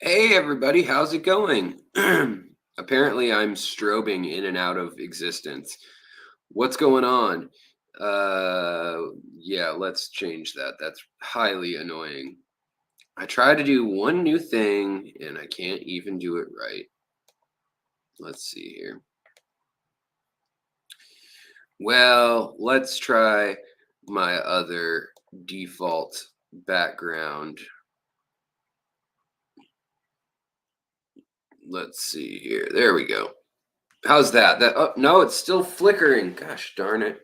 Hey everybody, how's it going? Apparently I'm strobing in and out of existence. What's going on? Yeah, let's change that. That's highly annoying. I try to do one new thing and I can't even do it right. Let's see here. Well, let's try my other default background. Let's see here. There we go. How's that? Oh no, it's still flickering. Gosh darn it.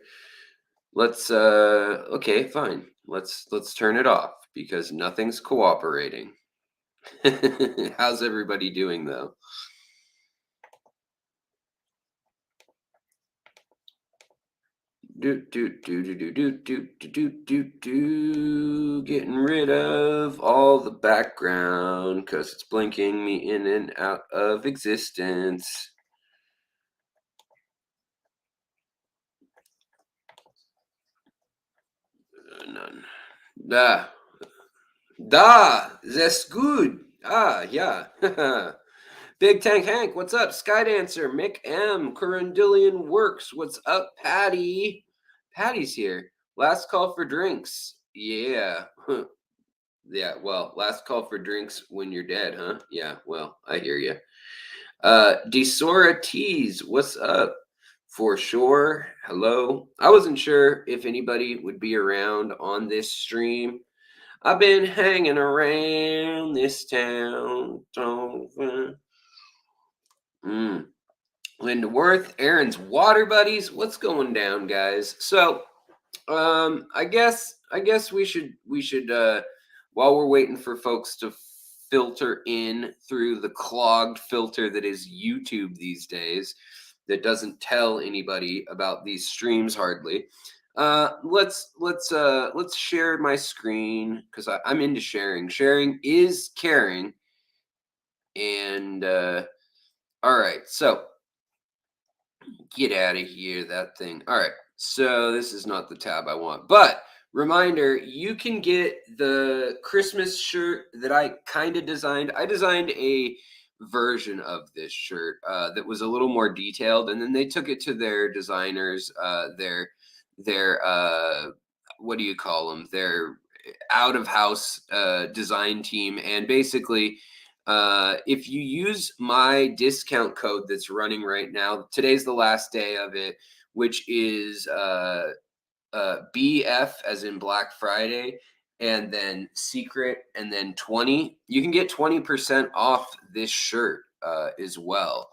Let's okay, fine. Let's turn it off because nothing's cooperating. How's everybody doing though? Getting rid of all the background because it's blinking me in and out of existence. None. Da. That's good. Yeah. Big Tank Hank, what's up? Skydancer, Mick M, Corundillion Works, what's up, Patty? Patty's here. Last call for drinks. Yeah. Yeah, well, last call for drinks when you're dead, huh? Yeah, well, I hear you. Desora Tees, what's up? For sure. Hello. I wasn't sure if anybody would be around on this stream. I've been hanging around this town. Mm. Linda Worth, Aaron's water buddies. What's going down, guys? So, I guess we should while we're waiting for folks to filter in through the clogged filter that is YouTube these days, that doesn't tell anybody about these streams hardly. Let's share my screen because I'm into sharing. Sharing is caring. And all right, so get out of here, that thing. All right, so this is not the tab I want, but reminder, you can get the Christmas shirt that I kind of designed. I designed a version of this shirt that was a little more detailed, and then they took it to their designers, their what do you call them? Their out of house design team, and basically if you use my discount code that's running right now, today's the last day of it, which is BF as in Black Friday, and then secret, and then 20. You can get 20% off this shirt as well.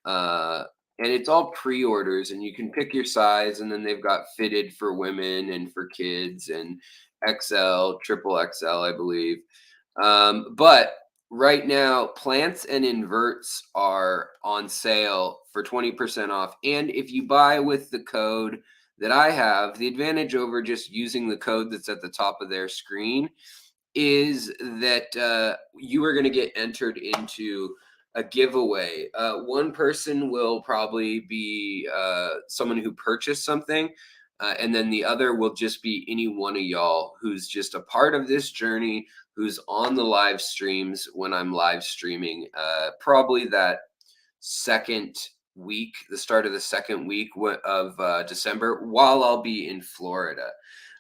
Uh, and it's all pre-orders, and you can pick your size, and then they've got fitted for women and for kids, and XL, triple XL, I believe. But right now, plants and inverts are on sale for 20% off. And if you buy with the code that I have, the advantage over just using the code that's at the top of their screen is that you are going to get entered into a giveaway. One person will probably be someone who purchased something. And then the other will just be any one of y'all who's just a part of this journey, who's on the live streams when I'm live streaming, probably that second week, the start of the second week of December, while I'll be in Florida.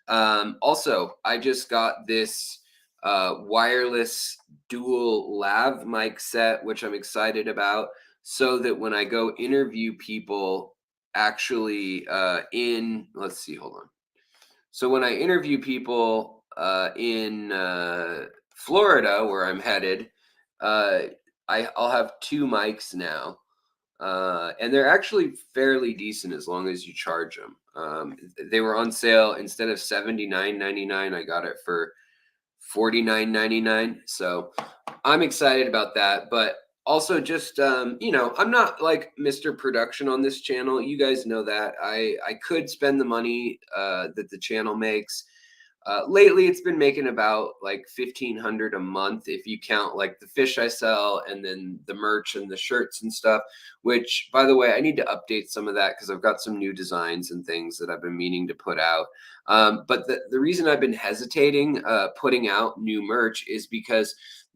Also, I just got this wireless dual lav mic set, which I'm excited about, so that when I go interview people actually let's see, hold on. So when I interview people in Florida, where I'm headed, I'll have two mics now. And they're actually fairly decent as long as you charge them. They were on sale. Instead of $79.99, I got it for $49.99. So I'm excited about that. But also just I'm not like Mr. Production on this channel. You guys know that. I could spend the money that the channel makes. Lately, it's been making about like $1,500 a month if you count like the fish I sell and then the merch and the shirts and stuff. Which, by the way, I need to update some of that because I've got some new designs and things that I've been meaning to put out. But the reason I've been hesitating putting out new merch is because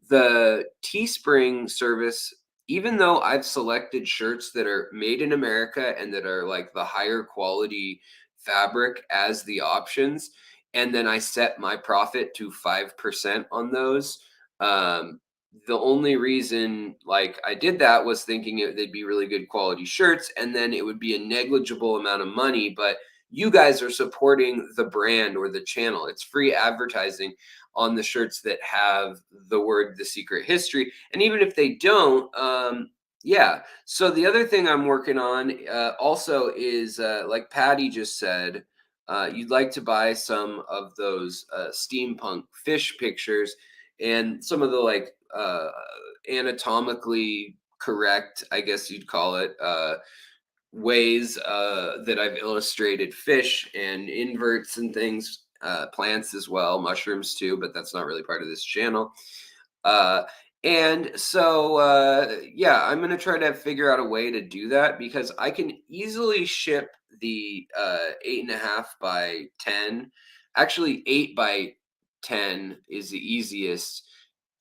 the Teespring service, even though I've selected shirts that are made in America and that are like the higher quality fabric as the options, and then I set my profit to 5% on those. Um, the only reason like I did that was thinking they'd be really good quality shirts, and then it would be a negligible amount of money, but you guys are supporting the brand or the channel. It's free advertising on the shirts that have the word The Secret History. And even if they don't, yeah. So the other thing I'm working on also is like Patty just said, you'd like to buy some of those steampunk fish pictures and some of the like anatomically correct, I guess you'd call it, ways that I've illustrated fish and inverts and things, plants as well, mushrooms too, but that's not really part of this channel. Uh, and so, yeah, I'm going to try to figure out a way to do that because I can easily ship the 8.5 by 10. Actually, 8 by 10 is the easiest.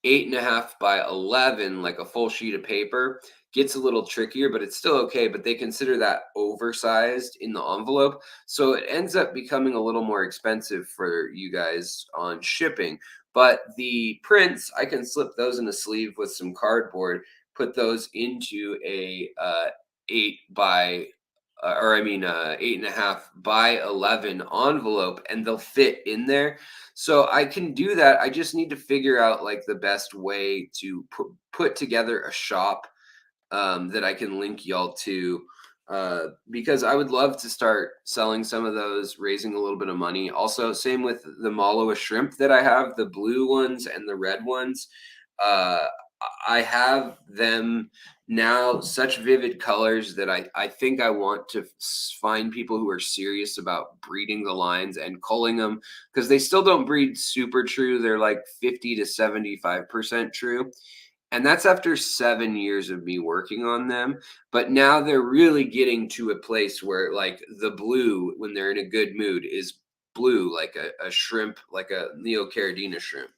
8.5 by 11, like a full sheet of paper, gets a little trickier, but it's still okay. But they consider that oversized in the envelope. So it ends up becoming a little more expensive for you guys on shipping. But the prints, I can slip those in a sleeve with some cardboard, put those into a 8 by, or I mean, 8.5 by 11 envelope, and they'll fit in there. So I can do that. I just need to figure out like the best way to put together a shop that I can link y'all to, because I would love to start selling some of those, raising a little bit of money. Also, same with the Malawa shrimp that I have, the blue ones and the red ones. Uh, I have them now such vivid colors that I think I want to find people who are serious about breeding the lines and culling them, because they still don't breed super true. They're like 50 to 75% true. And that's after 7 years of me working on them. But now they're really getting to a place where like the blue, when they're in a good mood, is blue, like a shrimp, like a Neocaridina shrimp.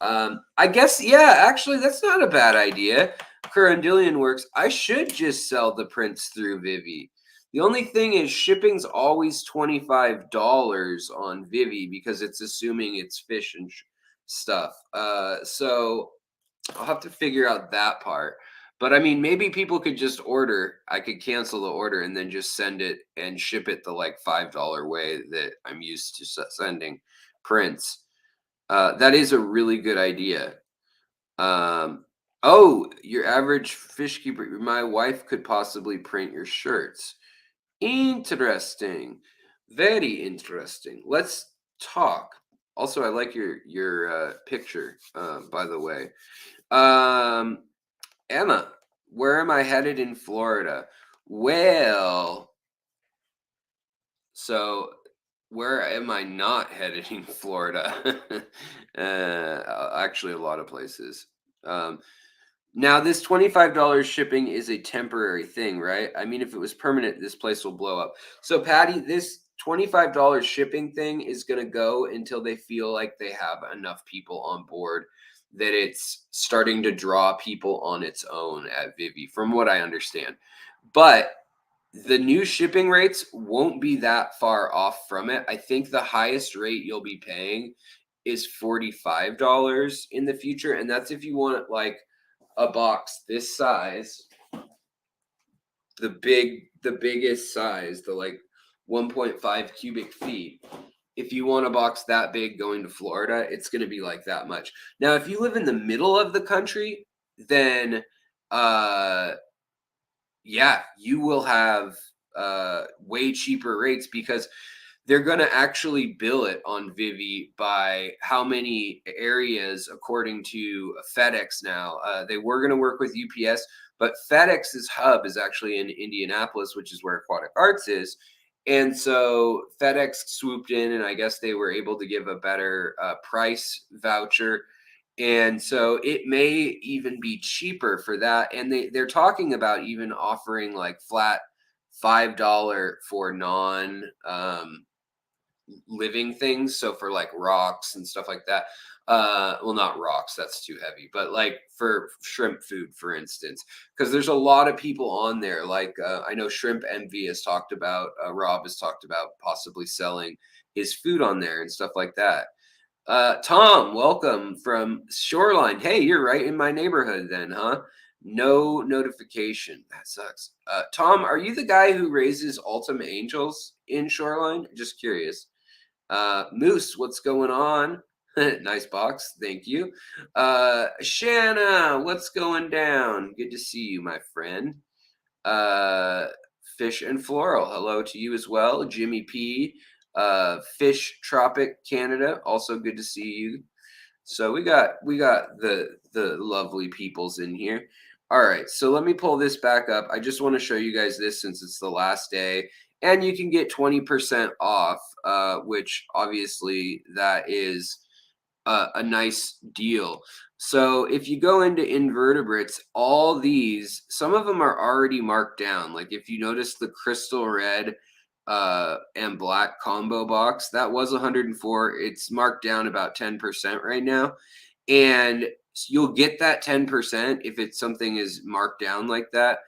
I guess, yeah, actually, that's not a bad idea. Curundilian works. I should just sell the prints through Vivi. The only thing is shipping's always $25 on Vivi because it's assuming it's fish and stuff. So I'll have to figure out that part. But I mean, maybe people could just order. I could cancel the order and then just send it and ship it the like $5 way that I'm used to sending prints. That is a really good idea. Oh, your average fish keeper. My wife could possibly print your shirts. Interesting. Very interesting. Let's talk. Also, I like your picture, by the way. Emma, where am I headed in Florida? Well, so where am I not headed in Florida? Actually, a lot of places. Now, this $25 shipping is a temporary thing, right? I mean, if it was permanent, this place will blow up. So, Patty, this $25 shipping thing is going to go until they feel like they have enough people on board that it's starting to draw people on its own at Vivi, from what I understand. But the new shipping rates won't be that far off from it. I think the highest rate you'll be paying is $45 in the future. And that's if you want like a box this size, the biggest size, the like 1.5 cubic feet. If you want a box that big going to Florida, it's going to be like that much. Now, if you live in the middle of the country, then yeah, you will have way cheaper rates because they're going to actually bill it on Vivi by how many areas, according to FedEx now. They were going to work with UPS, but FedEx's hub is actually in Indianapolis, which is where Aquatic Arts is. And so FedEx swooped in, and I guess they were able to give a better price voucher. And so it may even be cheaper for that. And they're talking about even offering like flat $5 for non living things. So for like rocks and stuff like that. Well, not rocks, that's too heavy, but like for shrimp food, for instance, because there's a lot of people on there. Like I know Shrimp Envy has talked about, Rob has talked about possibly selling his food on there and stuff like that. Tom, welcome from Shoreline. Hey, you're right in my neighborhood then, huh? No notification. That sucks. Tom, are you the guy who raises Ultima Angels in Shoreline? Just curious. Moose, what's going on? Nice box. Thank you. Shanna, what's going down? Good to see you, my friend. Uh, Fish and Floral, hello to you as well. Jimmy P, Fish Tropic Canada, also good to see you. So we got the lovely peoples in here. All right, so let me pull this back up. I just want to show you guys this since it's the last day, and you can get 20% off, which obviously that is a nice deal. So if you go into invertebrates, all these, some of them are already marked down. Like if you notice the crystal red and black combo box, that was 104. It's marked down about 10% right now. And you'll get that 10% if it's something is marked down like that,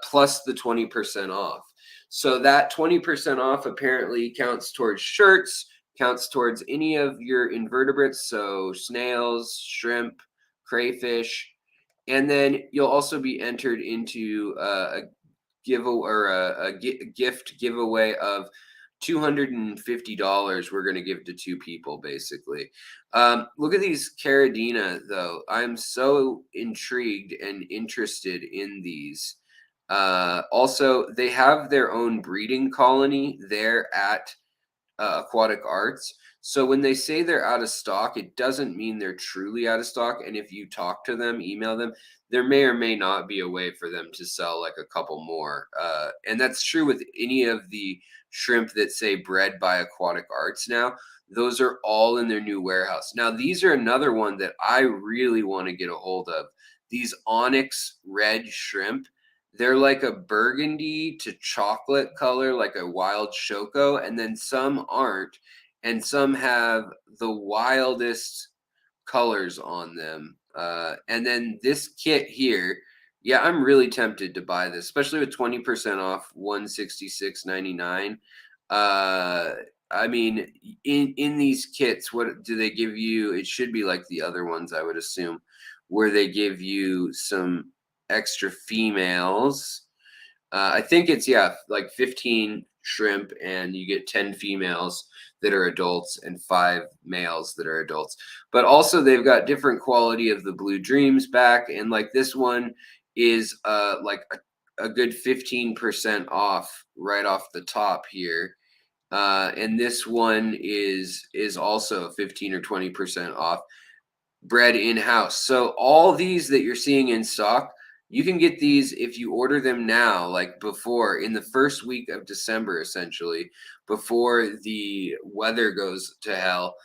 plus the 20% off. So that 20% off apparently counts towards shirts, counts towards any of your invertebrates, so snails, shrimp, crayfish, and then you'll also be entered into a gift giveaway of $250 we're going to give to two people basically. Look at these Caridina though. I'm so intrigued and interested in these. Also, they have their own breeding colony there at Aquatic Arts. So when they say they're out of stock, it doesn't mean they're truly out of stock. And if you talk to them, email them, there may or may not be a way for them to sell like a couple more. And that's true with any of the shrimp that say bred by Aquatic Arts now. Those are all in their new warehouse. Now, these are another one that I really want to get a hold of. These onyx red shrimp. They're like a burgundy to chocolate color, like a wild choco, and then some aren't, and some have the wildest colors on them. And then this kit here, yeah, I'm really tempted to buy this, especially with 20% off, 166.99. Uh, I mean, in these kits, what do they give you? It should be like the other ones, I would assume, where they give you some extra females. I think it's, yeah, like 15 shrimp, and you get 10 females that are adults and 5 males that are adults. But also they've got different quality of the Blue Dreams back, and like this one is like a good 15% off right off the top here. And this one is also 15 or 20% off, bred in-house. So all these that you're seeing in stock, you can get these if you order them now, like before, in the first week of December, essentially, before the weather goes to hell.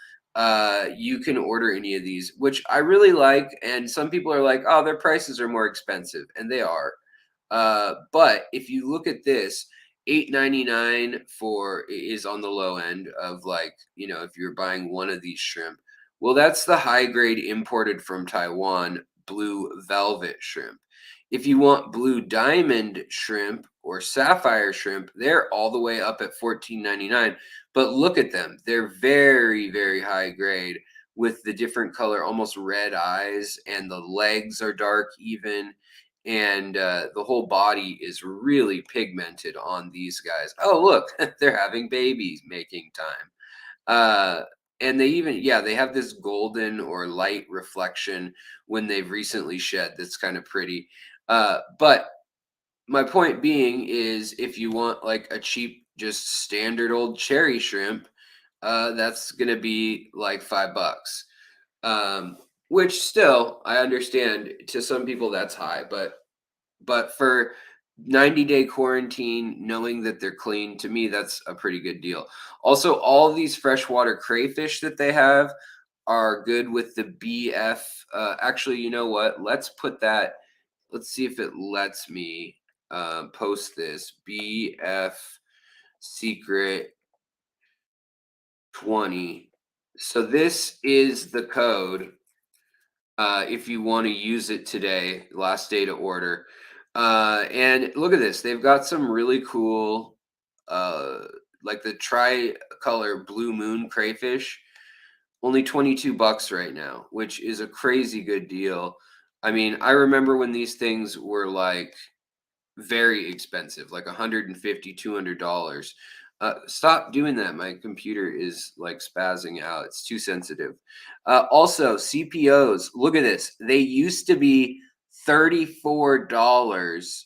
You can order any of these, which I really like. And some people are like, oh, their prices are more expensive, and they are. But if you look at this, $8.99 for is on the low end of, like, you know, if you're buying one of these shrimp. Well, that's the high grade imported from Taiwan blue velvet shrimp. If you want blue diamond shrimp or sapphire shrimp, they're all the way up at $14.99. But look at them. They're very, very high grade with the different color, almost red eyes, and the legs are dark even. And the whole body is really pigmented on these guys. Oh, look, they're having babies making time. Uh, and they even, yeah, they have this golden or light reflection when they've recently shed. That's kind of pretty. But my point being is, if you want like a cheap, just standard old cherry shrimp, that's gonna be like $5. Which still, I understand to some people that's high, but for 90-day quarantine, knowing that they're clean, to me, that's a pretty good deal. Also, all these freshwater crayfish that they have are good with the BF. Actually, you know what? Let's put that. Let's see if it lets me post this. BF Secret 20. So this is the code if you want to use it today, last day to order. And look at this. They've got some really cool, uh, like the tricolor blue moon crayfish, only 22 bucks right now, which is a crazy good deal. I mean, I remember when these things were like very expensive, like 150, $200. Stop doing that. My computer is like spazzing out. It's too sensitive. Also, CPOs. Look at this. They used to be $34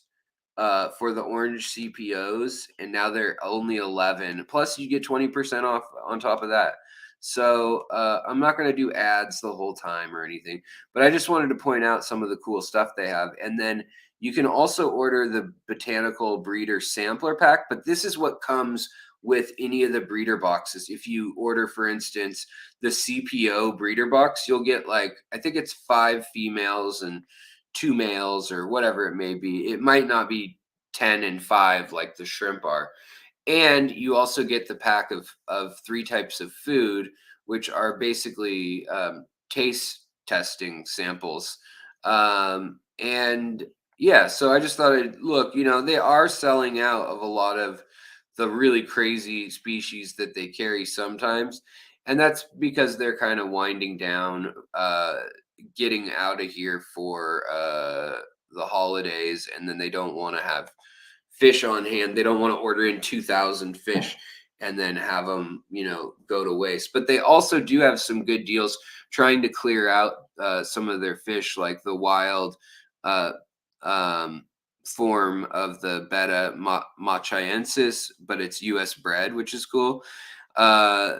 for the orange CPOs, and now they're only 11. Plus, you get 20% off on top of that. So I'm not going to do ads the whole time or anything, but I just wanted to point out some of the cool stuff they have. And then you can also order the botanical breeder sampler pack, but this is what comes with any of the breeder boxes. If you order, for instance, the CPO breeder box, you'll get like, I think it's 5 females and 2 males or whatever it may be. It might not be 10 and 5 like the shrimp are. And you also get the pack of 3 types of food, which are basically taste testing samples. And yeah, so I just thought look, they are selling out of a lot of the really crazy species that they carry sometimes. And that's because they're kind of winding down, getting out of here for the holidays, and then they don't want to have fish on hand. They don't want to order in 2,000 fish and then have them, go to waste. But they also do have some good deals trying to clear out some of their fish, like the wild uh, um, form of the Betta machiensis, but it's U.S. bred, which is cool. Uh,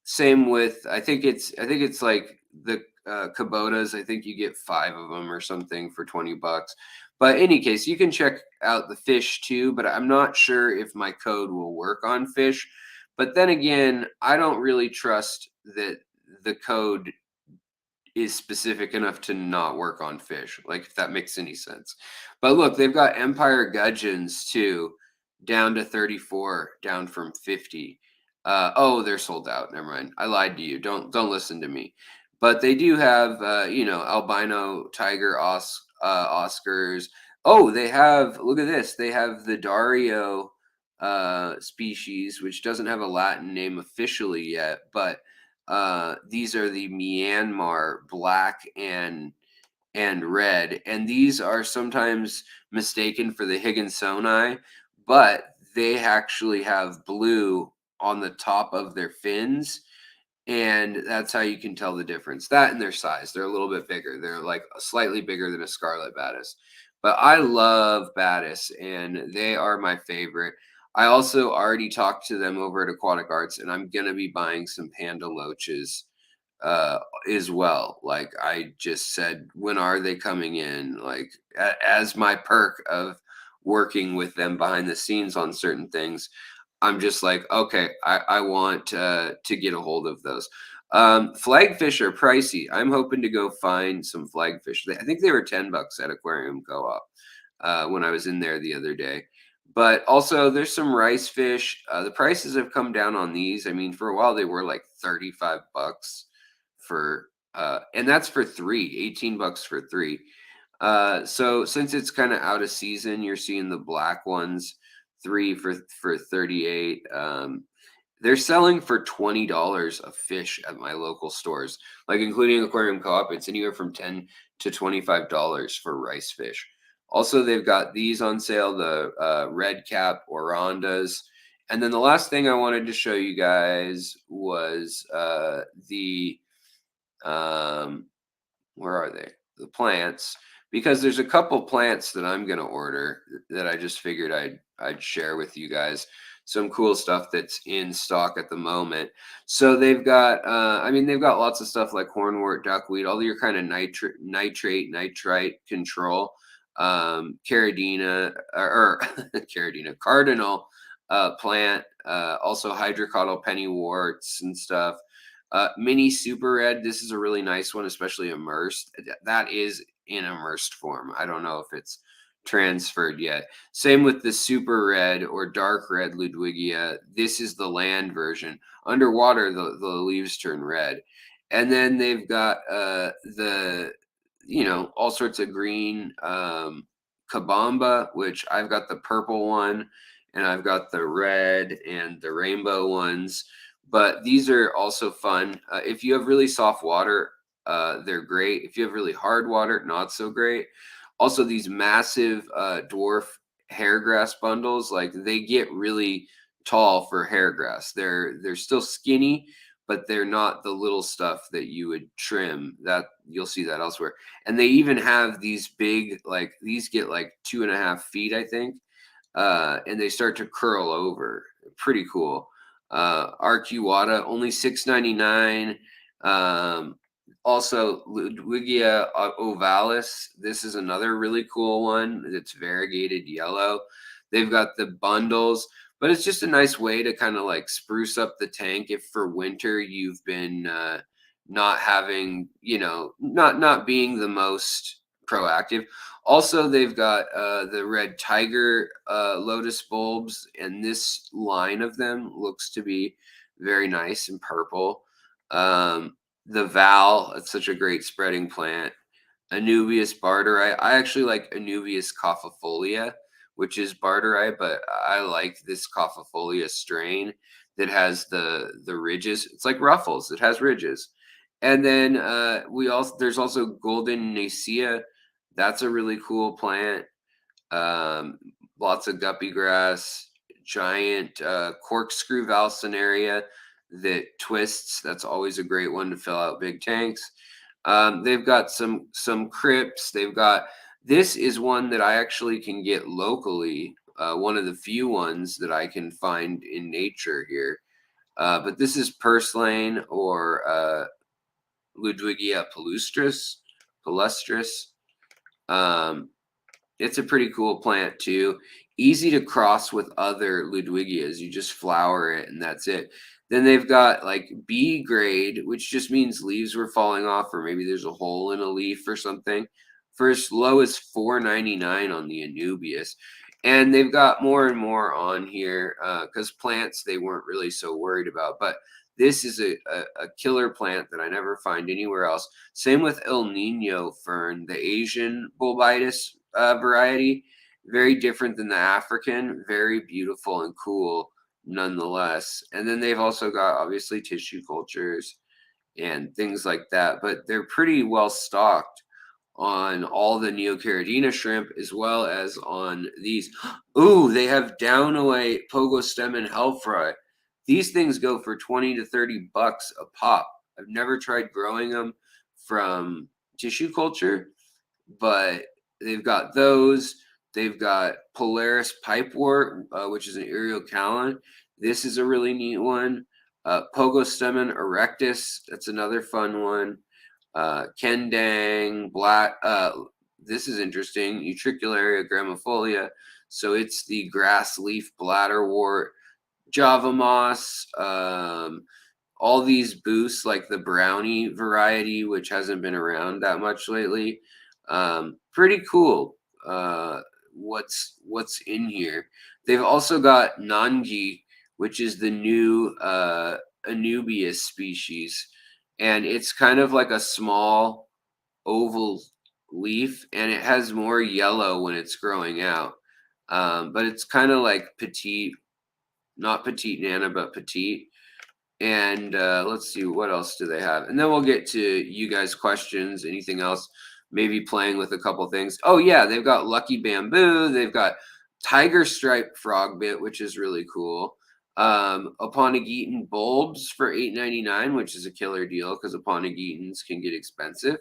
Same with I think it's like the Kubotas. I think you get 5 of them or something for 20 bucks. But in any case, you can check out the fish too, but I'm not sure if my code will work on fish. But then again, I don't really trust that the code is specific enough to not work on fish, like if that makes any sense. But look, they've got Empire gudgeons too, down to 34, down from 50. Oh, they're sold out. Never mind. I lied to you. Don't listen to me. But they do have albino tiger Oscars. Oh, they have, look at this. They have the Dario species, which doesn't have a Latin name officially yet, but these are the Myanmar black and red, and these are sometimes mistaken for the Higginsoni, but they actually have blue on the top of their fins, and that's how you can tell the difference. That and their size, they're a little bit bigger. They're like slightly bigger than a scarlet Batis. But I love Batis, and they are my favorite. I also already talked to them over at Aquatic Arts, and I'm gonna be buying some panda loaches uh as well. Like I just said, when are they coming in? Like as my perk of working with them behind the scenes on certain things, I'm just like, okay, I want to get a hold of those. Flagfish are pricey. I'm hoping to go find some flagfish. I think they were 10 bucks at Aquarium Co-op when I was in there the other day. But also, there's some rice fish. The prices have come down on these. I mean, for a while they were like 35 bucks for, and that's for 3, 18 bucks for 3. So since it's kind of out of season, you're seeing the black ones 3 for 38. They're selling for $20 a fish at my local stores, like including Aquarium Co-op. It's anywhere from $10 to $25 for rice fish. Also, they've got these on sale, the red cap orondas. And then the last thing I wanted to show you guys was the where are they? The plants, because there's a couple plants that I'm gonna order that I just figured I'd share with you guys. Some cool stuff that's in stock at the moment. So they've got, I mean, they've got lots of stuff like hornwort, duckweed, all your kind of nitrite control, caridina or caridina, cardinal plant, also hydrocotyl pennyworts and stuff. Mini Super Red, this is a really nice one, especially immersed. That is in immersed form. I don't know if it's transferred yet. Same with the super red or dark red Ludwigia. This is the land version. Underwater, the leaves turn red. And then they've got the, all sorts of green Kabamba, which I've got the purple one, and I've got the red and the rainbow ones. But these are also fun. If you have really soft water, they're great. If you have really hard water, not so great. Also, these massive dwarf hairgrass bundles, like they get really tall for hairgrass. They're still skinny, but they're not the little stuff that you would trim. That you'll see that elsewhere. And they even have these big, like these get like 2.5 feet, I think, and they start to curl over. Pretty cool. Arcuata only $6.99. Also, Ludwigia ovalis. This is another really cool one. It's variegated yellow. They've got the bundles, but it's just a nice way to kind of like spruce up the tank if for winter you've been not having, not being the most proactive. Also, they've got the red tiger lotus bulbs, and this line of them looks to be very nice and purple. The Val, it's such a great spreading plant. Anubias barteri. I actually like Anubias caufifolia, which is barteri, but I like this caufifolia strain that has the ridges. It's like ruffles. It has ridges. And then there's also golden Nicaea. That's a really cool plant. Lots of guppy grass, giant corkscrew valsinaria that twists. That's always a great one to fill out big tanks. They've got some crypts. They've got, this is one that I actually can get locally. One of the few ones that I can find in nature here. But this is purslane or Ludwigia palustris. It's a pretty cool plant too. Easy to cross with other Ludwigias. You just flower it and that's it. Then they've got like B grade, which just means leaves were falling off, or maybe there's a hole in a leaf or something, for as low as $4.99 on the Anubias. And they've got more and more on here because plants they weren't really so worried about. But this is a killer plant that I never find anywhere else. Same with El Nino fern, the Asian bulbitis variety. Very different than the African. Very beautiful and cool nonetheless. And then they've also got obviously tissue cultures and things like that. But they're pretty well stocked on all the Neocaridina shrimp as well as on these. Ooh, they have Downaway Pogostem and Hellfry. These things go for 20 to 30 bucks a pop. I've never tried growing them from tissue culture, but they've got those. They've got Polaris pipewort, which is an Eriocallan. This is a really neat one. Pogostemon erectus, that's another fun one. Kendang, black. This is interesting. Utricularia gramifolia. So it's the grass leaf bladderwort. Java moss. All these boosts, like the brownie variety, which hasn't been around that much lately. Pretty cool. What's in here? They've also got Nangi, which is the new Anubias species, and it's kind of like a small oval leaf, and it has more yellow when it's growing out. But it's kind of like petite, not petite nana, but petite. And let's see, what else do they have? And then we'll get to you guys' questions. Anything else? Maybe playing with a couple things. Oh yeah, they've got Lucky Bamboo. They've got Tiger Stripe Frogbit, which is really cool. Aponogeton bulbs for $8.99, which is a killer deal because Aponogetons can get expensive.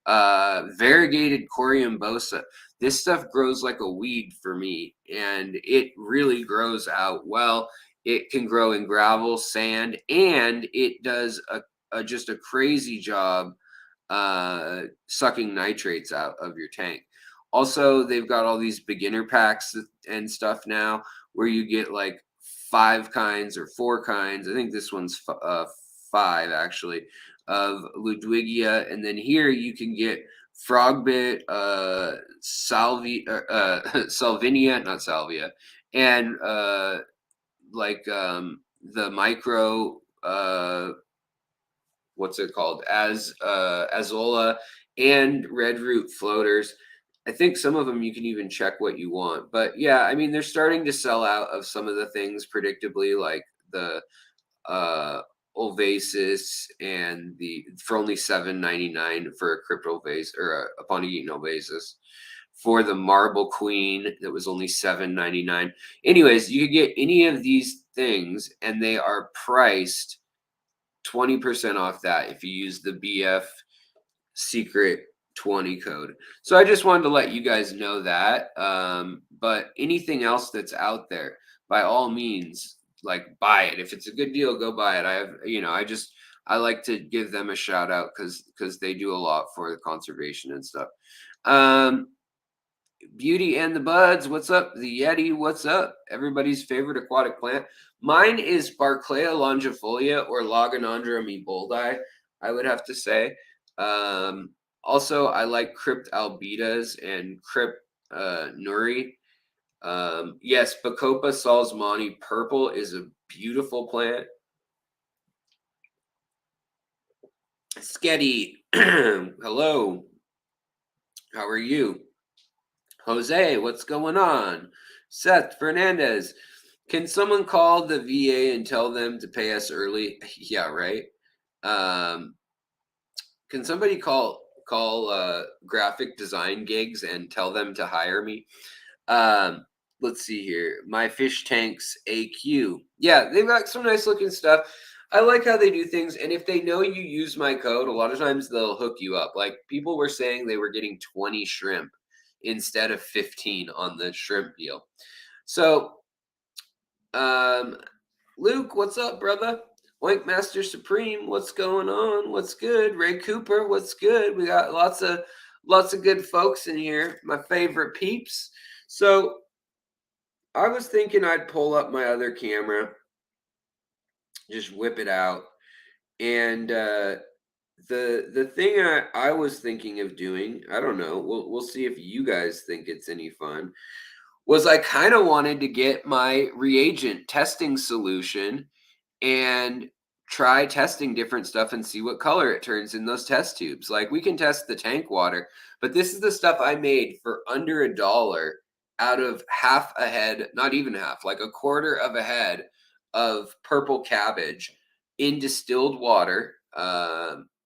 Variegated Coriumbosa. This stuff grows like a weed for me, and it really grows out well. It can grow in gravel, sand, and it does just a crazy job sucking nitrates out of your tank. Also, they've got all these beginner packs and stuff now where you get like 5 kinds or 4 kinds. I think this one's 5 actually of Ludwigia, and then here you can get frogbit, salvinia, not salvia, and the micro, what's it called, azolla, and red root floaters. I think some of them you can even check what you want, but yeah, I mean they're starting to sell out of some of the things predictably, like the Ovasis and the for only $7.99 for a crypto vase or a Ponegin Ovasis. For the Marble Queen, that was only $7.99. Anyways, you could get any of these things, and they are priced 20% off that if you use the BF Secret 20 code. So I just wanted to let you guys know that. But anything else that's out there, by all means, like buy it. If it's a good deal, go buy it. I have, I like to give them a shout out because they do a lot for the conservation and stuff. Beauty and the Buds, what's up? The Yeti, what's up? Everybody's favorite aquatic plant. Mine is Barclaya longifolia or Logonandra eboldi, I would have to say. Also, I like Crypt albedas and Crypt nuri. Yes, Bacopa salzmani purple is a beautiful plant. Sketty, hello. How are you? Jose, what's going on? Seth Fernandez, can someone call the VA and tell them to pay us early? Yeah, right. Can somebody call graphic design gigs and tell them to hire me? Let's see here. My Fish Tanks AQ. Yeah, they've got some nice looking stuff. I like how they do things, and if they know you use my code, a lot of times they'll hook you up. Like people were saying they were getting 20 shrimp instead of 15 on the shrimp deal. So, Luke, what's up, brother? Oink Master Supreme, what's going on? What's good? Ray Cooper, what's good? We got lots of good folks in here. My favorite peeps. So, I was thinking I'd pull up my other camera, just whip it out, and the thing I was thinking of doing, I don't know, we'll see if you guys think it's any fun, was I kind of wanted to get my reagent testing solution and try testing different stuff and see what color it turns in those test tubes. Like we can test the tank water, but this is the stuff I made for under $1 out of half a head, not even half, like a quarter of a head of purple cabbage in distilled water,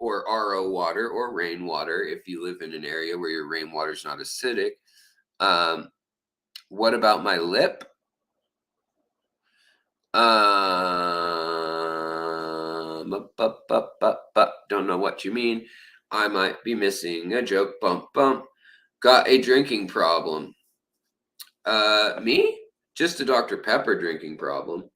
or RO water or rainwater if you live in an area where your rainwater is not acidic. What about my lip? Don't know what you mean. I might be missing a joke. Bump, bump. Got a drinking problem. Me? Just a Dr. Pepper drinking problem.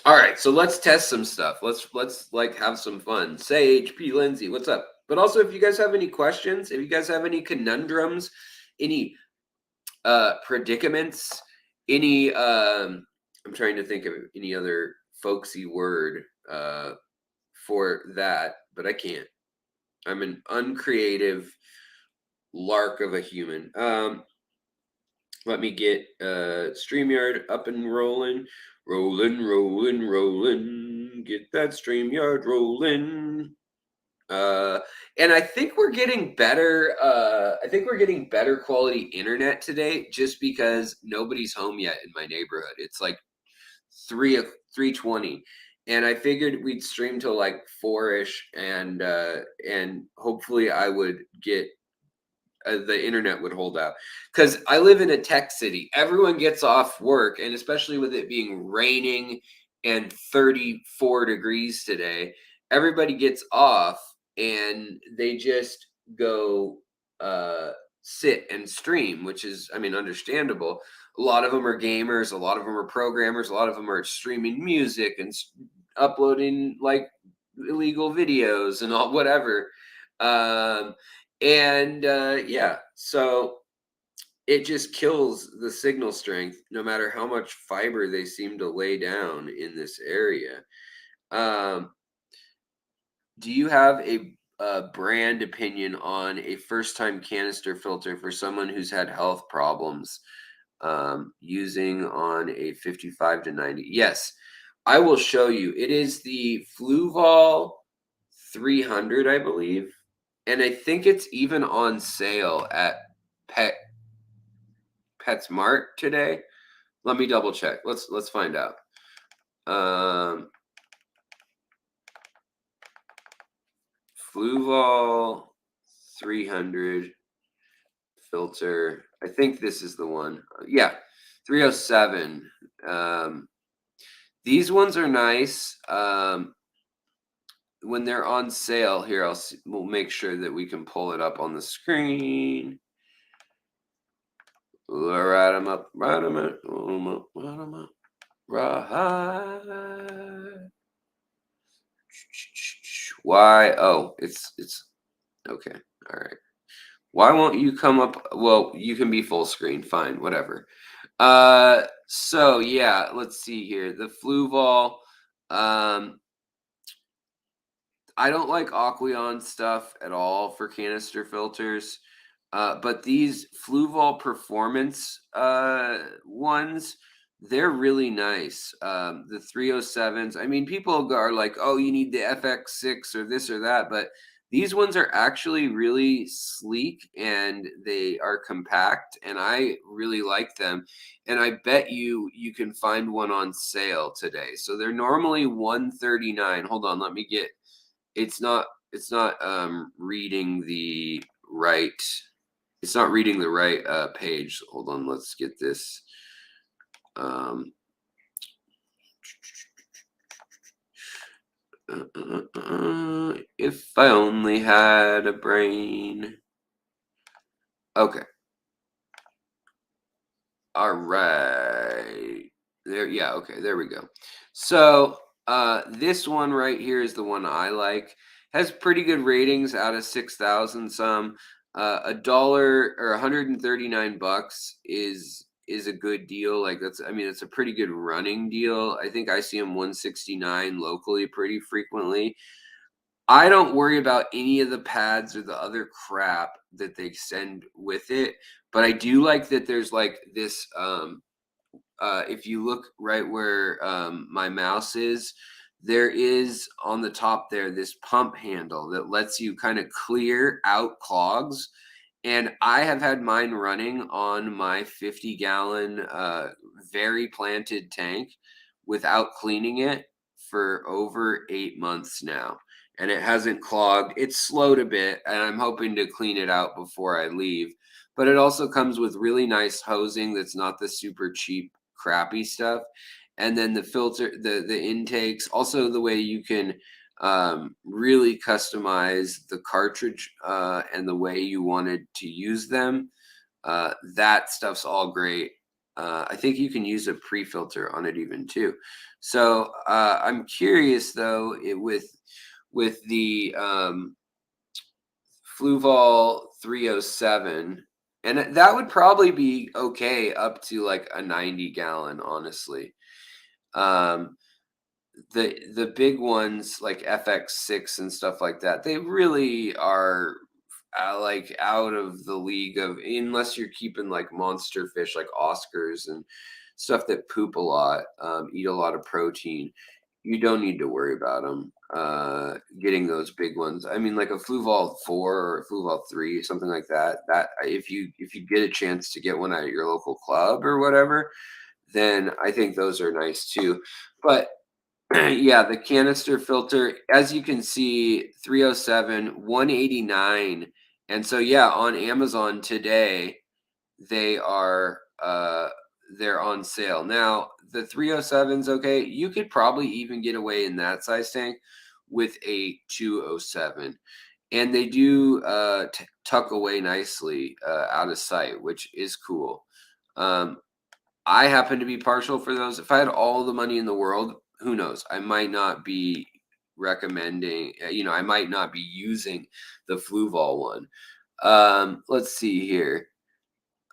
All right, so let's test some stuff. Let's like have some fun. Say HP Lindsay, what's up? But also, if you guys have any questions, if you guys have any conundrums, any predicaments, any I'm trying to think of any other folksy word for that, but I can't. I'm an uncreative lark of a human. Let me get StreamYard up and rolling. Rolling. Get that StreamYard rolling. And I think we're getting better. I think we're getting better quality internet today, just because nobody's home yet in my neighborhood. It's like 3:20, and I figured we'd stream till like 4-ish, and hopefully I would get the internet would hold out, because I live in a tech city. Everyone gets off work, and especially with it being raining and 34 degrees today, everybody gets off and they just go sit and stream, which is, I mean, understandable. A lot of them are gamers, a lot of them are programmers, a lot of them are streaming music and uploading like illegal videos and all whatever. Yeah, so it just kills the signal strength no matter how much fiber they seem to lay down in this area. Do you have a brand opinion on a first-time canister filter for someone who's had health problems using on a 55 to 90. Yes, I will show you. It is the Fluval 300, I believe, and I think it's even on sale at Pet PetSmart today. Let me double check. Let's find out. Fluval 300 filter. I think this is the one. Yeah, 307. These ones are nice. When they're on sale, here we'll make sure that we can pull it up on the screen. Write them up. Write them up. Write them up. Write them up. Right. Why? Oh, it's okay. All right. Why won't you come up? Well, you can be full screen. Fine, whatever. So yeah, let's see here. The Fluval. I don't like AQUARIUM'S stuff at all for canister filters. But these Fluval Performance ones, they're really nice. The 307s, I mean, people are like, oh, you need the FX6 or this or that, but these ones are actually really sleek and they are compact, and I really like them. And I bet you can find one on sale today. So they're normally $139. Hold on, let me get. It's not reading the right. It's not reading the right page. Hold on, let's get this. If I only had a brain. Okay. All right. There, yeah, okay, there we go. So this one right here is the one I like. Has pretty good ratings out of 6,000 some. $1 or 139 bucks is a good deal. Like I mean, it's a pretty good running deal. I think I see them 169 locally pretty frequently. I don't worry about any of the pads or the other crap that they send with it, but I do like that there's like this if you look right where my mouse is, there is on the top there this pump handle that lets you kind of clear out clogs. And I have had mine running on my 50-gallon very planted tank without cleaning it for over 8 months now. And it hasn't clogged. It's slowed a bit, and I'm hoping to clean it out before I leave. But it also comes with really nice hosing that's not the super cheap crappy stuff, and then the filter, the intakes, also the way you can really customize the cartridge and the way you wanted to use them. That stuff's all great. I think you can use a pre-filter on it even too. So I'm curious though, with the Fluval 307. And that would probably be okay up to like a 90-gallon, honestly. The big ones like FX6 and stuff like that, they really are like out of the league of, unless you're keeping like monster fish like Oscars and stuff that poop a lot, eat a lot of protein. You don't need to worry about them getting those big ones. I mean, like a Fluval 4 or a Fluval 3, something like that. That if you get a chance to get one at your local club or whatever, then I think those are nice too. But yeah, the canister filter, as you can see, 307, 189. And so yeah, on Amazon today, they are they're on sale. Now, the 307's okay. You could probably even get away in that size tank with a 207. And they do tuck away nicely out of sight, which is cool. I happen to be partial for those. If I had all the money in the world, who knows? I might not be recommending, I might not be using the Fluval one. Let's see here.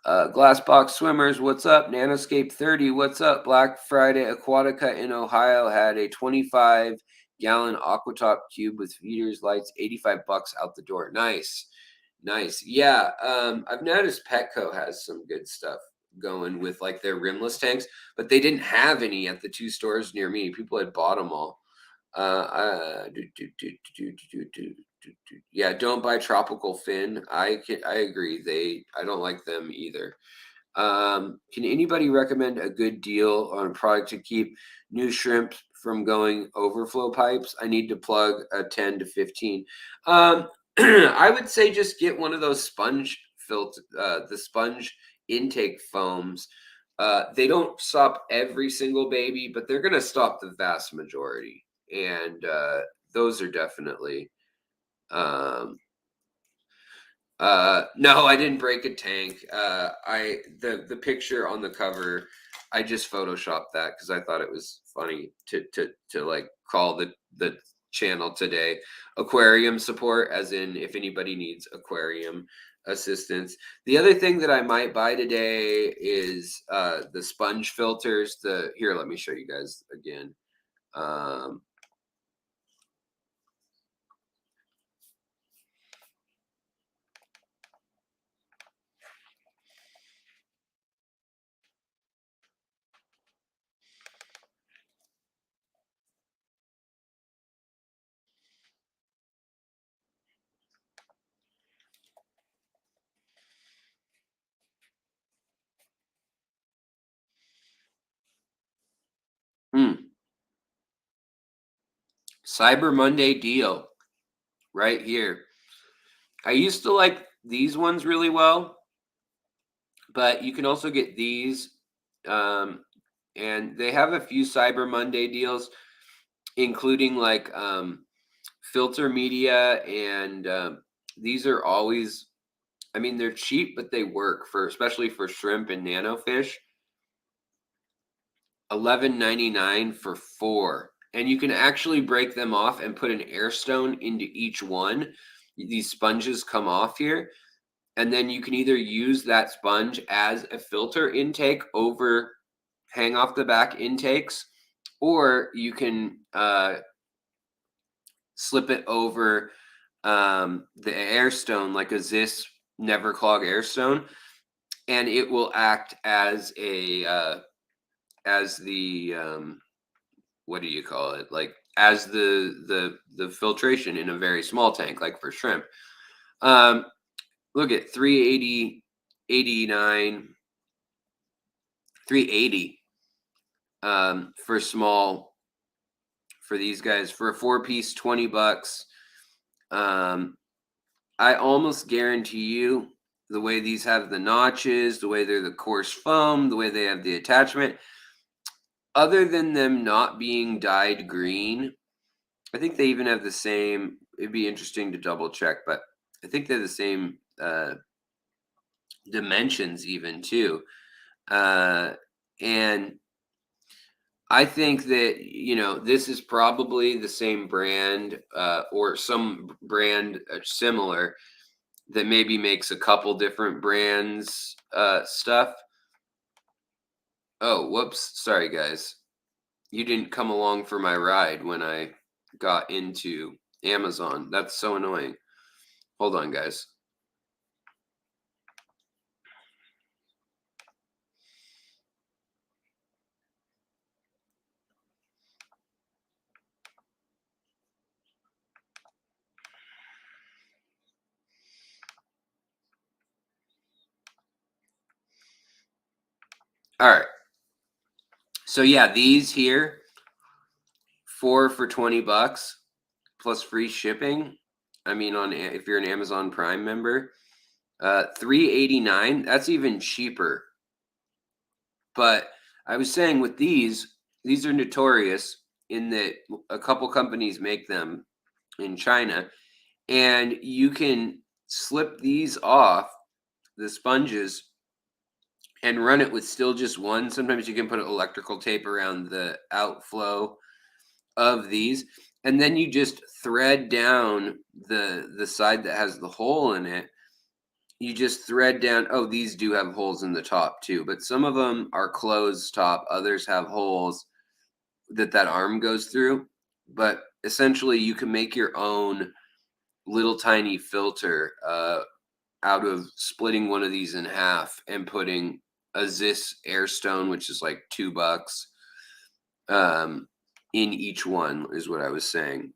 Glassbox Swimmers, what's up? Nanoscape 30, what's up? Black Friday Aquatica in Ohio had a 25 gallon Aquatop cube with feeders, lights, $85 out the door. Nice. Nice. Yeah. I've noticed Petco has some good stuff going with like their rimless tanks, but they didn't have any at the 2 stores near me. People had bought them all. Yeah, don't buy Tropical Fin. I agree. I don't like them either. Can anybody recommend a good deal on a product to keep new shrimp from going overflow pipes? I need to plug a 10 to 15. I would say just get one of those sponge the sponge intake foams. They don't stop every single baby, but they're going to stop the vast majority. And those are definitely um, no, I didn't break a tank. The picture on the cover, I just photoshopped that because I thought it was funny to like call the channel today aquarium support, as in if anybody needs aquarium assistance. The other thing that I might buy today is the sponge filters. Here, let me show you guys again. Cyber Monday deal right here. I used to like these ones really well, but you can also get these. And they have a few Cyber Monday deals, including like filter media. And these are always, I mean, they're cheap, but they work especially for shrimp and nano fish. $11.99 for 4. And you can actually break them off and put an air stone into each one. These sponges come off here. And then you can either use that sponge as a filter intake over hang off the back intakes, or you can slip it over the air stone like a Zis Never Clog air stone, and it will act as a as the what do you call it? Like as the filtration in a very small tank, like for shrimp. Look at 380, 89, 380 for small for these guys. For a 4-piece, $20. I almost guarantee you the way these have the notches, the way they're the coarse foam, the way they have the attachment, other than them not being dyed green, I think they even have the same. It'd be interesting to double check, but I think they're the same dimensions even too. And I think that, this is probably the same brand or some brand similar that maybe makes a couple different brands stuff. Oh, whoops. Sorry, guys. You didn't come along for my ride when I got into Amazon. That's so annoying. Hold on, guys. All right. So yeah, these here, 4 for $20 plus free shipping. I mean, if you're an Amazon Prime member, $3.89. That's even cheaper. But I was saying with these are notorious in that a couple companies make them in China, and you can slip these off the sponges and run it with still just one. Sometimes you can put electrical tape around the outflow of these, and then you just thread down the side that has the hole in it. You just thread down. Oh, these do have holes in the top too, but some of them are closed top. Others have holes that arm goes through. But essentially you can make your own little tiny filter out of splitting one of these in half and putting a Zis Airstone, which is like $2, in each one, is what I was saying.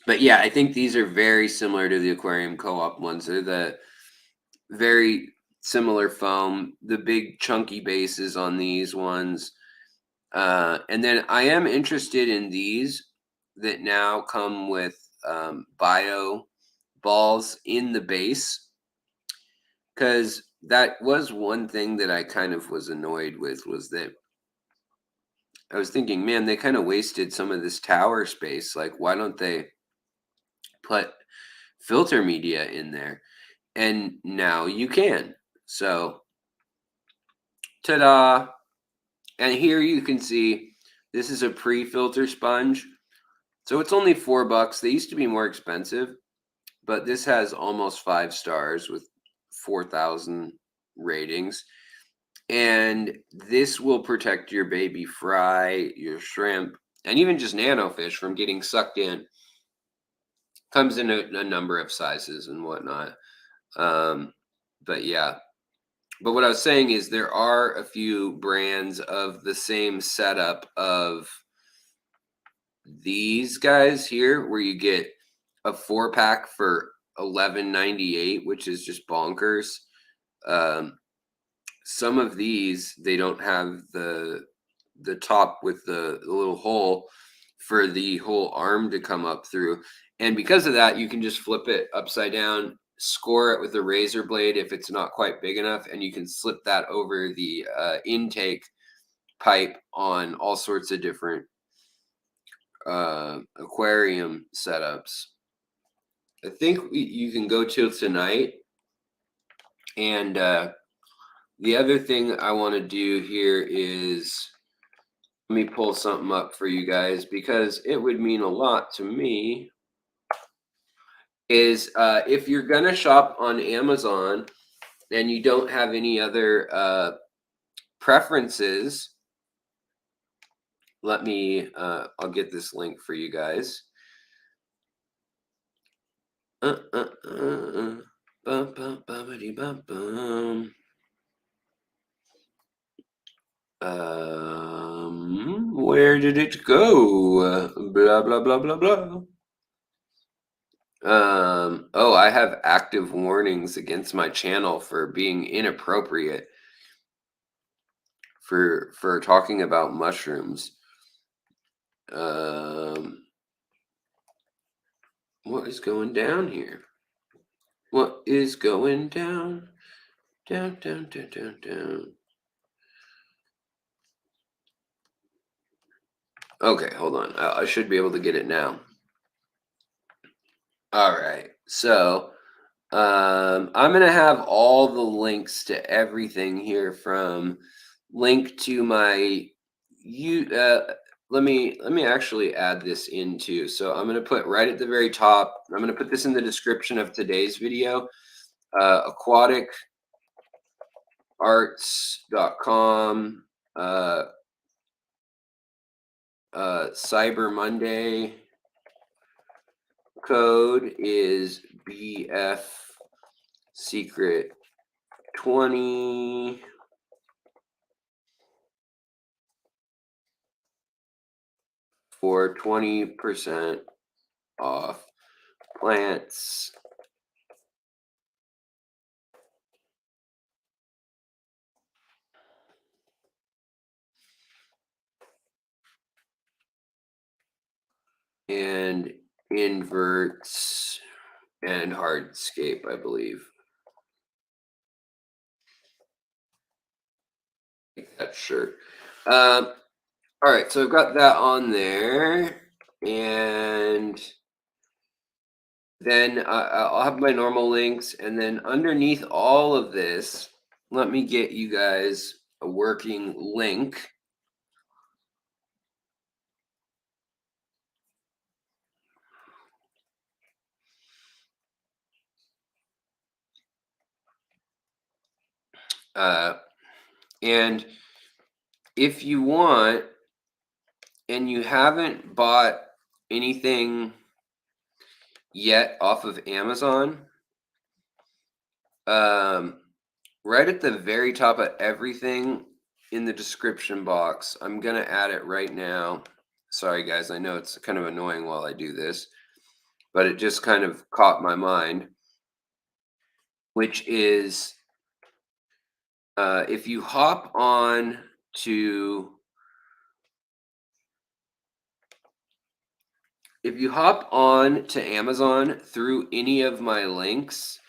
But yeah, I think these are very similar to the Aquarium Co-op ones. They're the very similar foam, the big chunky bases on these ones. And then I am interested in these that now come with bio balls in the base, because that was one thing that I kind of was annoyed with, was that I was thinking, man, they kind of wasted some of this tower space. Like, why don't they put filter media in there? And now you can. So, ta-da! And here you can see this is a pre-filter sponge. So it's only $4. They used to be more expensive, but this has almost 5 stars with 4,000 ratings. And this will protect your baby fry, your shrimp, and even just nano fish from getting sucked in. Comes in a number of sizes and whatnot. But yeah. But what I was saying is there are a few brands of the same setup of these guys here, where you get a 4-pack for $11.98, which is just bonkers. Some of these, they don't have the top with the little hole for the whole arm to come up through, and because of that, you can just flip it upside down, score it with a razor blade if it's not quite big enough, and you can slip that over the intake pipe on all sorts of different aquarium setups. I think you can go till tonight. And the other thing I want to do here is, let me pull something up for you guys, because it would mean a lot to me, is if you're going to shop on Amazon and you don't have any other preferences, let me, I'll get this link for you guys. Where did it go? Blah, blah, blah, blah, blah. Oh, I have active warnings against my channel for being inappropriate for talking about mushrooms. What is going down here? What is going down? Down, down, down, down, down. Okay, hold on. I should be able to get it now. All right. So, I'm gonna have all the links to everything here, from link to my let me actually add this in too. So I'm gonna put right at the very top. I'm gonna put this in the description of today's video. AquaticArts.com. Cyber Monday code is BF Secret 20 for 20% off plants. And inverts and hardscape, I believe. Like that shirt. All right, so I've got that on there, and then I'll have my normal links, and then underneath all of this, let me get you guys a working link. And if you want, and you haven't bought anything yet off of Amazon, right at the very top of everything in the description box, I'm gonna add it right now. Sorry guys, I know it's kind of annoying while I do this, but it just kind of caught my mind, which is if you hop on to Amazon through any of my links,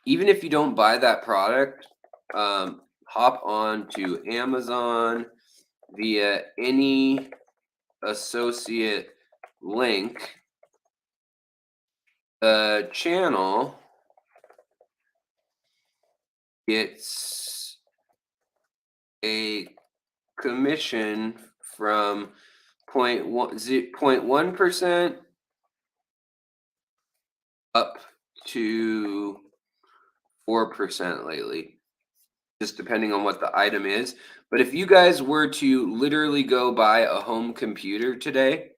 even if you don't buy that product, hop on to Amazon via any associate link. The channel gets a commission from 0.1% up to 4% lately, just depending on what the item is. But if you guys were to literally go buy a home computer today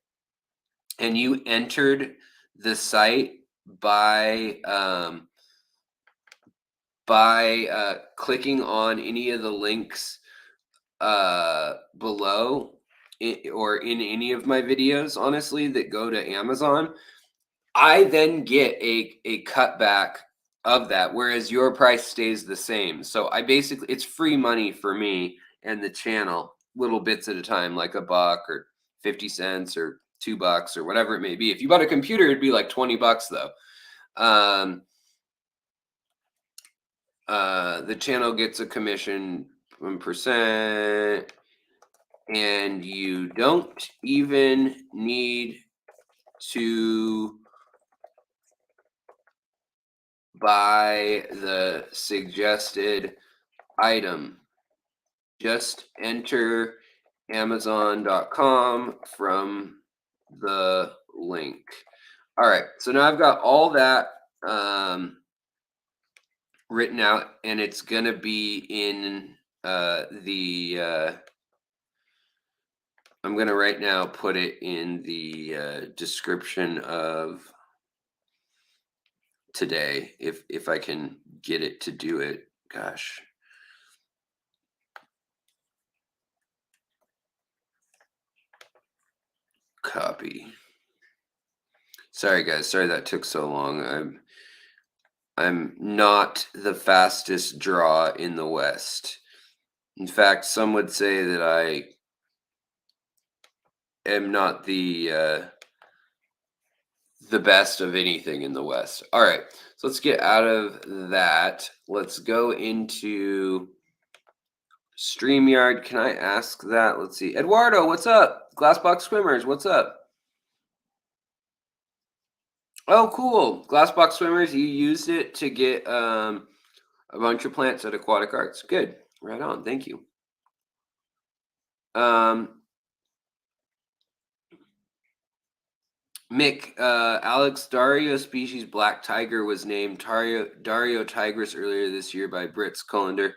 and you entered the site by clicking on any of the links below or in any of my videos, honestly, that go to Amazon, I then get a cutback of that, whereas your price stays the same. So I basically, it's free money for me and the channel, little bits at a time, like $1 or 50 cents or $2 or whatever it may be. If you bought a computer, it'd be like 20 bucks though. The channel gets a commission 1%, and you don't even need to buy the suggested item. Just enter Amazon.com from the link. All right, so now I've got all that written out, and it's gonna be in I'm gonna right now put it in the description of today, if I can get it to do it. Gosh. Copy. Sorry guys, sorry that took so long. I'm not the fastest draw in the West. In fact, some would say that I am not the best of anything in the West. All right, so let's get out of that. Let's go into StreamYard. Can I ask that? Let's see. Eduardo, what's up? Glassbox Swimmers, what's up? Oh, cool. Glassbox Swimmers, you used it to get a bunch of plants at Aquatic Arts. Good. Right on. Thank you. Mick, Alex Dario species black tiger was named Dario tigris earlier this year by Brits Colander.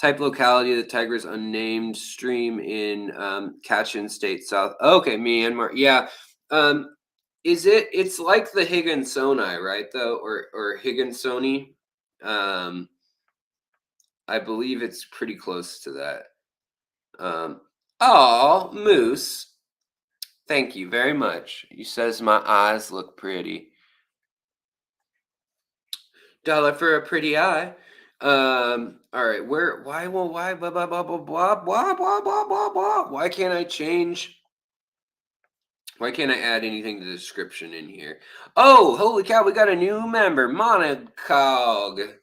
Type locality of the tiger's unnamed stream in Kachin State, South. Okay, Myanmar. Yeah. It's like the Higginsoni, right? Though, or Higginsoni. I believe it's pretty close to that. Oh, Moose. Thank you very much. You says my eyes look pretty. $1 for a pretty eye. All right. Why can't I change? Why can't I add anything to the description in here? Oh, holy cow, we got a new member, Monicog.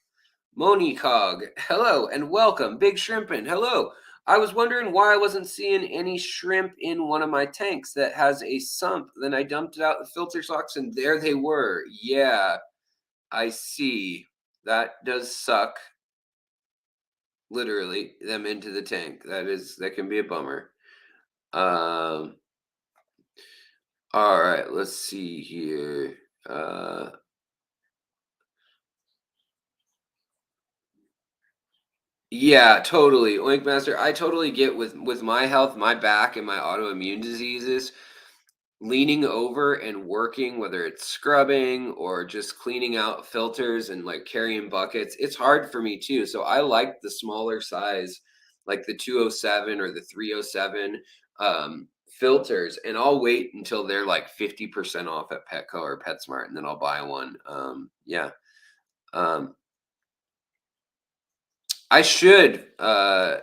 Hello and welcome. Big Shrimpin', hello. I was wondering why I wasn't seeing any shrimp in one of my tanks that has a sump. Then I dumped it out the filter socks and there they were. Yeah, I see. That does suck. Literally, them into the tank. That can be a bummer. All right, let's see here. Yeah, totally. Oink Master, I totally get with my health, my back, and my autoimmune diseases. leaning over and working, whether it's scrubbing or just cleaning out filters and like carrying buckets, it's hard for me too. So I like the smaller size, like the 207 or the 307 filters, and I'll wait until they're like 50% off at Petco or PetSmart, and then I'll buy one. Yeah. Um, I should,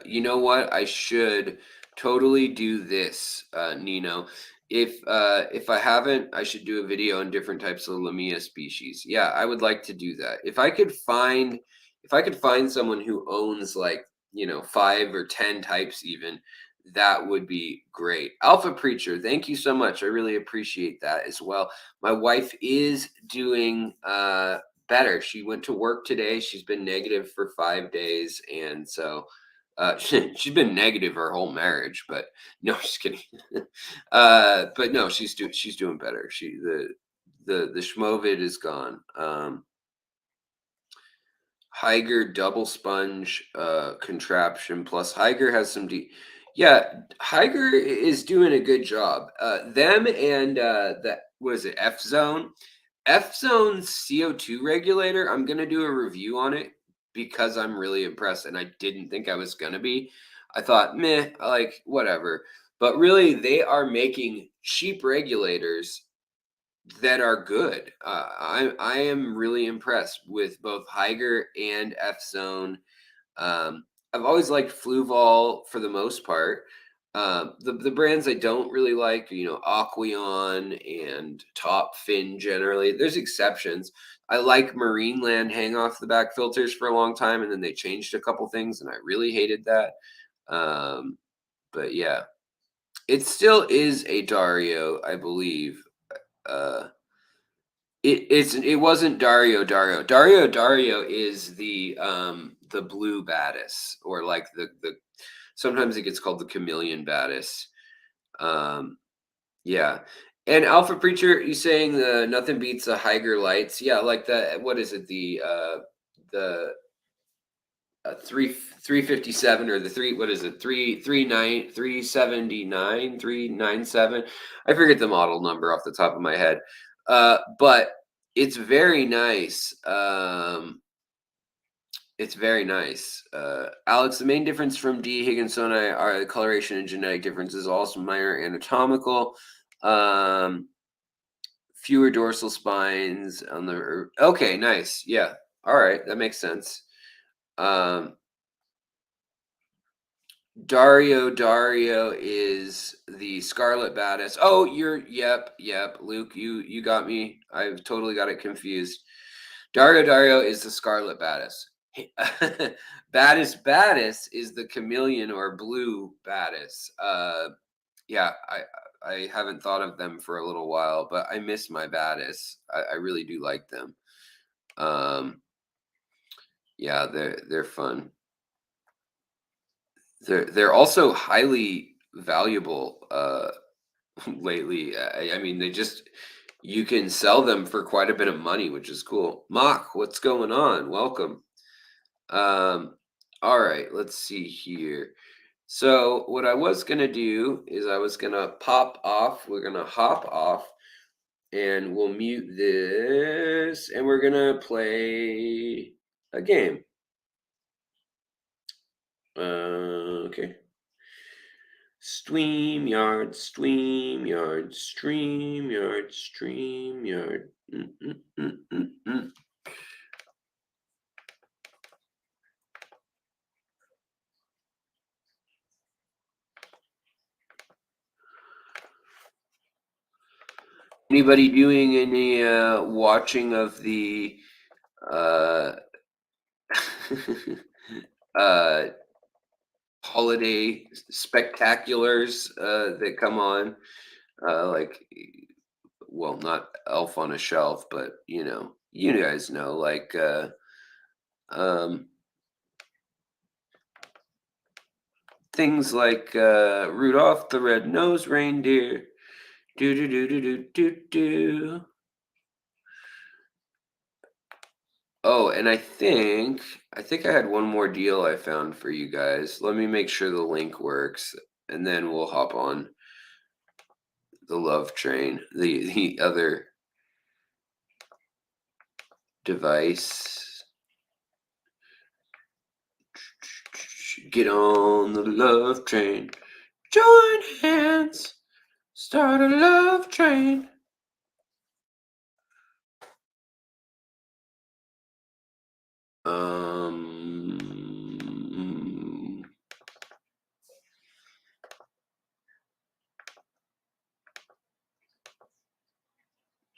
you know what? I should totally do this, Nino. If I haven't, I should do a video on different types of Lamia species. Yeah, I would like to do that. If I could find someone who owns like, 5 or 10 types even, that would be great. Alpha Preacher, thank you so much. I really appreciate that as well. My wife is doing better. She went to work today. She's been negative for 5 days, and so she's been negative her whole marriage. But no, just kidding. But no, she's doing better. The schmovid is gone. Higer double sponge contraption plus Higer has some yeah, Higer is doing a good job. Them and that, what is it, F Zone? F Zone's CO2 regulator, I'm gonna do a review on it because I'm really impressed, and I didn't think I was gonna be. I thought, meh, like whatever. But really, they are making cheap regulators that are good. I am really impressed with both Higer and F Zone. I've always liked Fluval for the most part. The brands I don't really like, Aquion and Top Fin generally. There's exceptions. I like Marineland hang off the back filters for a long time, and then they changed a couple things, and I really hated that. But yeah, it still is a Dario, I believe. Uh, it wasn't Dario is the blue Batis, or like the sometimes it gets called the chameleon Batis. Um yeah. And Alpha Preacher, you saying the nothing beats the Higer lights. Yeah, like the, what is it, the 357, or the three, what is it, 397. I forget the model number off the top of my head. But it's very nice. It's very nice. Alex, the main difference from D. Higginsoni are the coloration and genetic differences, also minor anatomical. Fewer dorsal spines on the, okay, nice. Yeah. All right, that makes sense. Dario is the Scarlet Batis. Oh, yep, Luke, you got me. I've totally got it confused. Dario is the Scarlet Batis. Batis is the chameleon or blue Batis. Yeah, I haven't thought of them for a little while, but I miss my Batis. I really do like them. Yeah, they're fun. They're also highly valuable lately. I mean, you can sell them for quite a bit of money, which is cool. Mock, what's going on? Welcome. All right, let's see here. So what I was gonna do is I was gonna pop off. We're gonna hop off, and we'll mute this, and we're gonna play a game. Okay. StreamYard. Mm. Anybody doing any watching of the uh, holiday spectaculars that come on? Like, well, not Elf on a Shelf, but you guys know, like um, things like Rudolph the Red-Nosed Reindeer. Do do do do do do do. Oh, and I think I had one more deal I found for you guys. Let me make sure the link works, and then we'll hop on. the love train, the other device. Get on the love train. Join hands. Start a love train.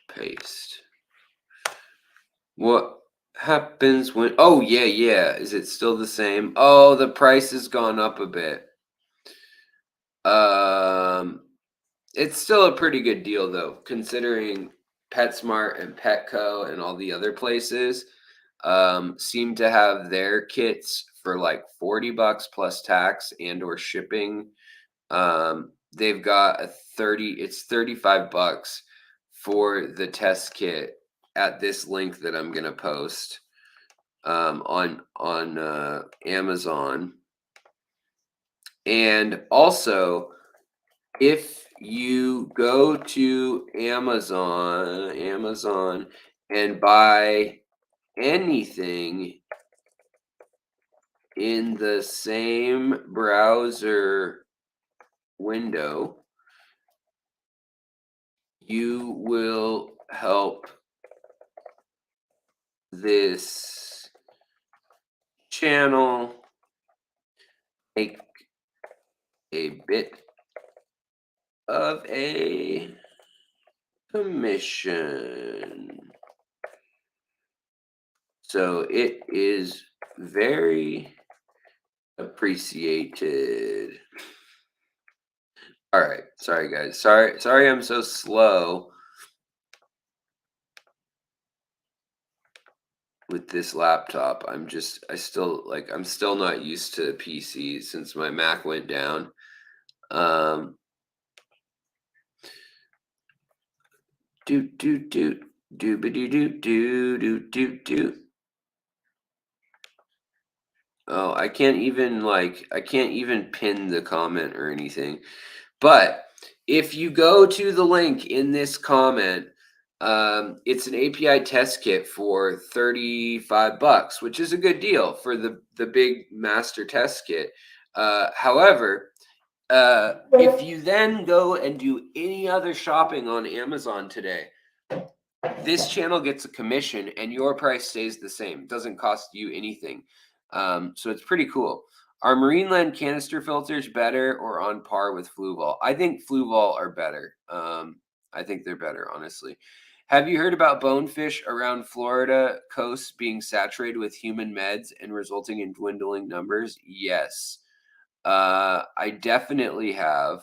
Paste. What happens when, oh yeah, is it still the same? Oh, the price has gone up a bit. It's still a pretty good deal though, considering PetSmart and Petco and all the other places seem to have their kits for like $40 plus tax and or shipping. They've got it's $35 for the test kit at this link that I'm gonna post on Amazon. And also, if you go to Amazon and buy anything in the same browser window, you will help this channel make a bit of a commission. So it is very appreciated. All right, sorry guys. Sorry I'm so slow with this laptop. I'm still not used to PC since my Mac went down. Oh, I can't even pin the comment or anything. But if you go to the link in this comment, it's an API test kit for $35, which is a good deal for the big master test kit. However, if you then go and do any other shopping on Amazon today, this channel gets a commission and your price stays the same. It doesn't cost you anything. So it's pretty cool. Are Marineland canister filters better or on par with Fluval? I think Fluval are better. I think they're better, honestly. Have you heard about bonefish around Florida coast being saturated with human meds and resulting in dwindling numbers? Yes. I definitely have.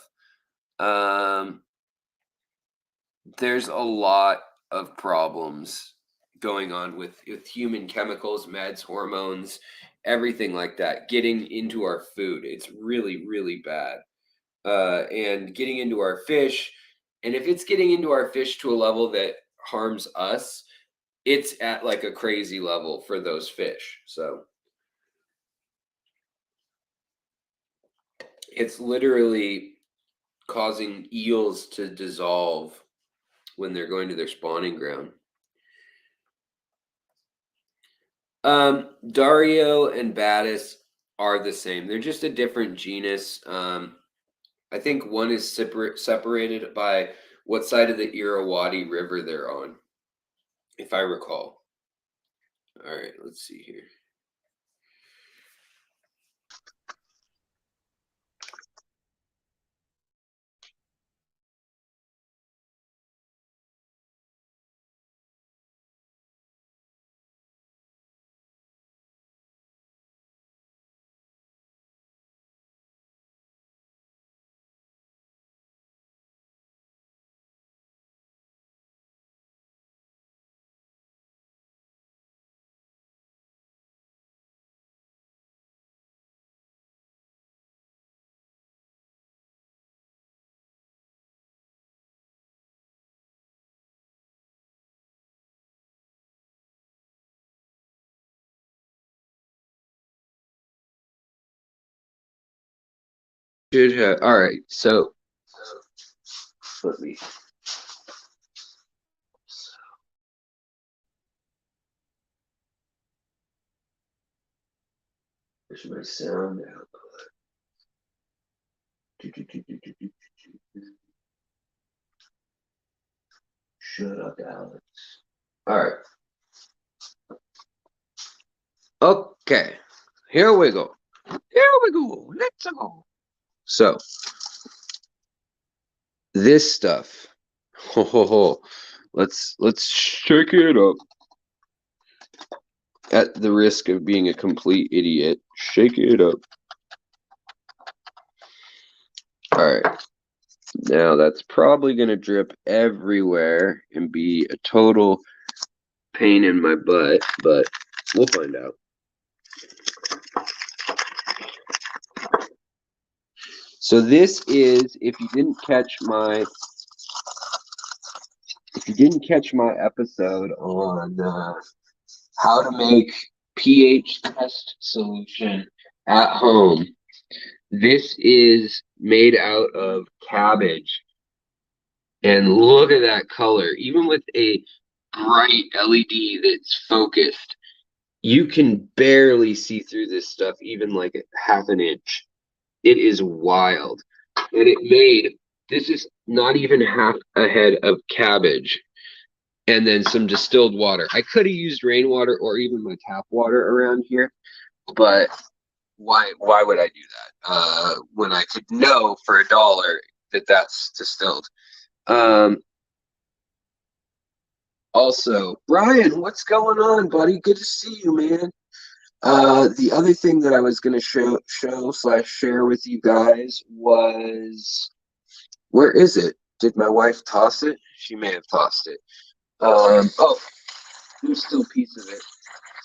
There's a lot of problems going on with human chemicals, meds, hormones, everything like that getting into our food. It's really, really bad. And getting into our fish. And if it's getting into our fish to a level that harms us, it's at like a crazy level for those fish. So it's literally causing eels to dissolve when they're going to their spawning ground. Dario and Battis are the same. They're just a different genus. I think one is separated by what side of the Irrawaddy River they're on, if I recall. All right, let's see here. Should have. All right, so Let me. There's my sound output. Shut up, Alex. All right. Okay. Here we go. Here we go. Let's go. So, this stuff. Ho ho ho. Let's shake it up. At the risk of being a complete idiot, shake it up. All right. Now that's probably going to drip everywhere and be a total pain in my butt, but we'll find out. So this is, if you didn't catch my episode on how to make pH test solution at home, this is made out of cabbage. And look at that color. Even with a bright LED that's focused, you can barely see through this stuff, even like half an inch. It is wild. And it made, this is not even half a head of cabbage and then some distilled water. I could have used rainwater or even my tap water around here, but why would I do that when I could know for $1 that that's distilled? Also, Brian, what's going on, buddy? Good to see you, man. The other thing that I was going to share with you guys was, where is it? Did my wife toss it? She may have tossed it. Oh, there's still a piece of it.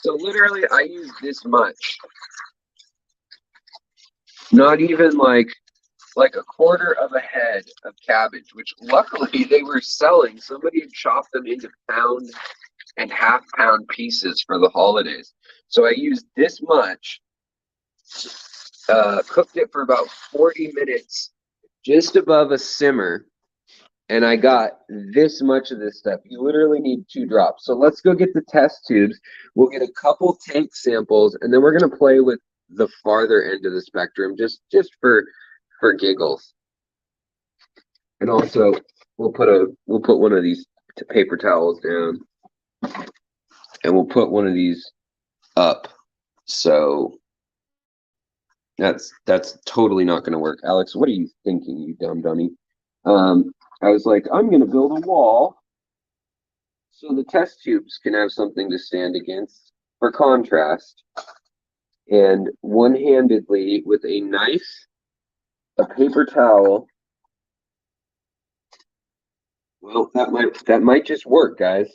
So literally, I use this much. Not even like a quarter of a head of cabbage, which luckily they were selling. Somebody had chopped them into pound and half-pound pieces for the holidays. So I used this much, cooked it for about 40 minutes, just above a simmer, and I got this much of this stuff. You literally need 2 drops. So let's go get the test tubes. We'll get a couple tank samples, and then we're going to play with the farther end of the spectrum, just for giggles. And also, we'll put one of these paper towels down, and we'll put one of these up. So that's totally not going to work. Alex, what are you thinking, you dumb dummy? I was like, I'm going to build a wall so the test tubes can have something to stand against for contrast. And one-handedly with a knife, a paper towel. Well, that might just work, guys.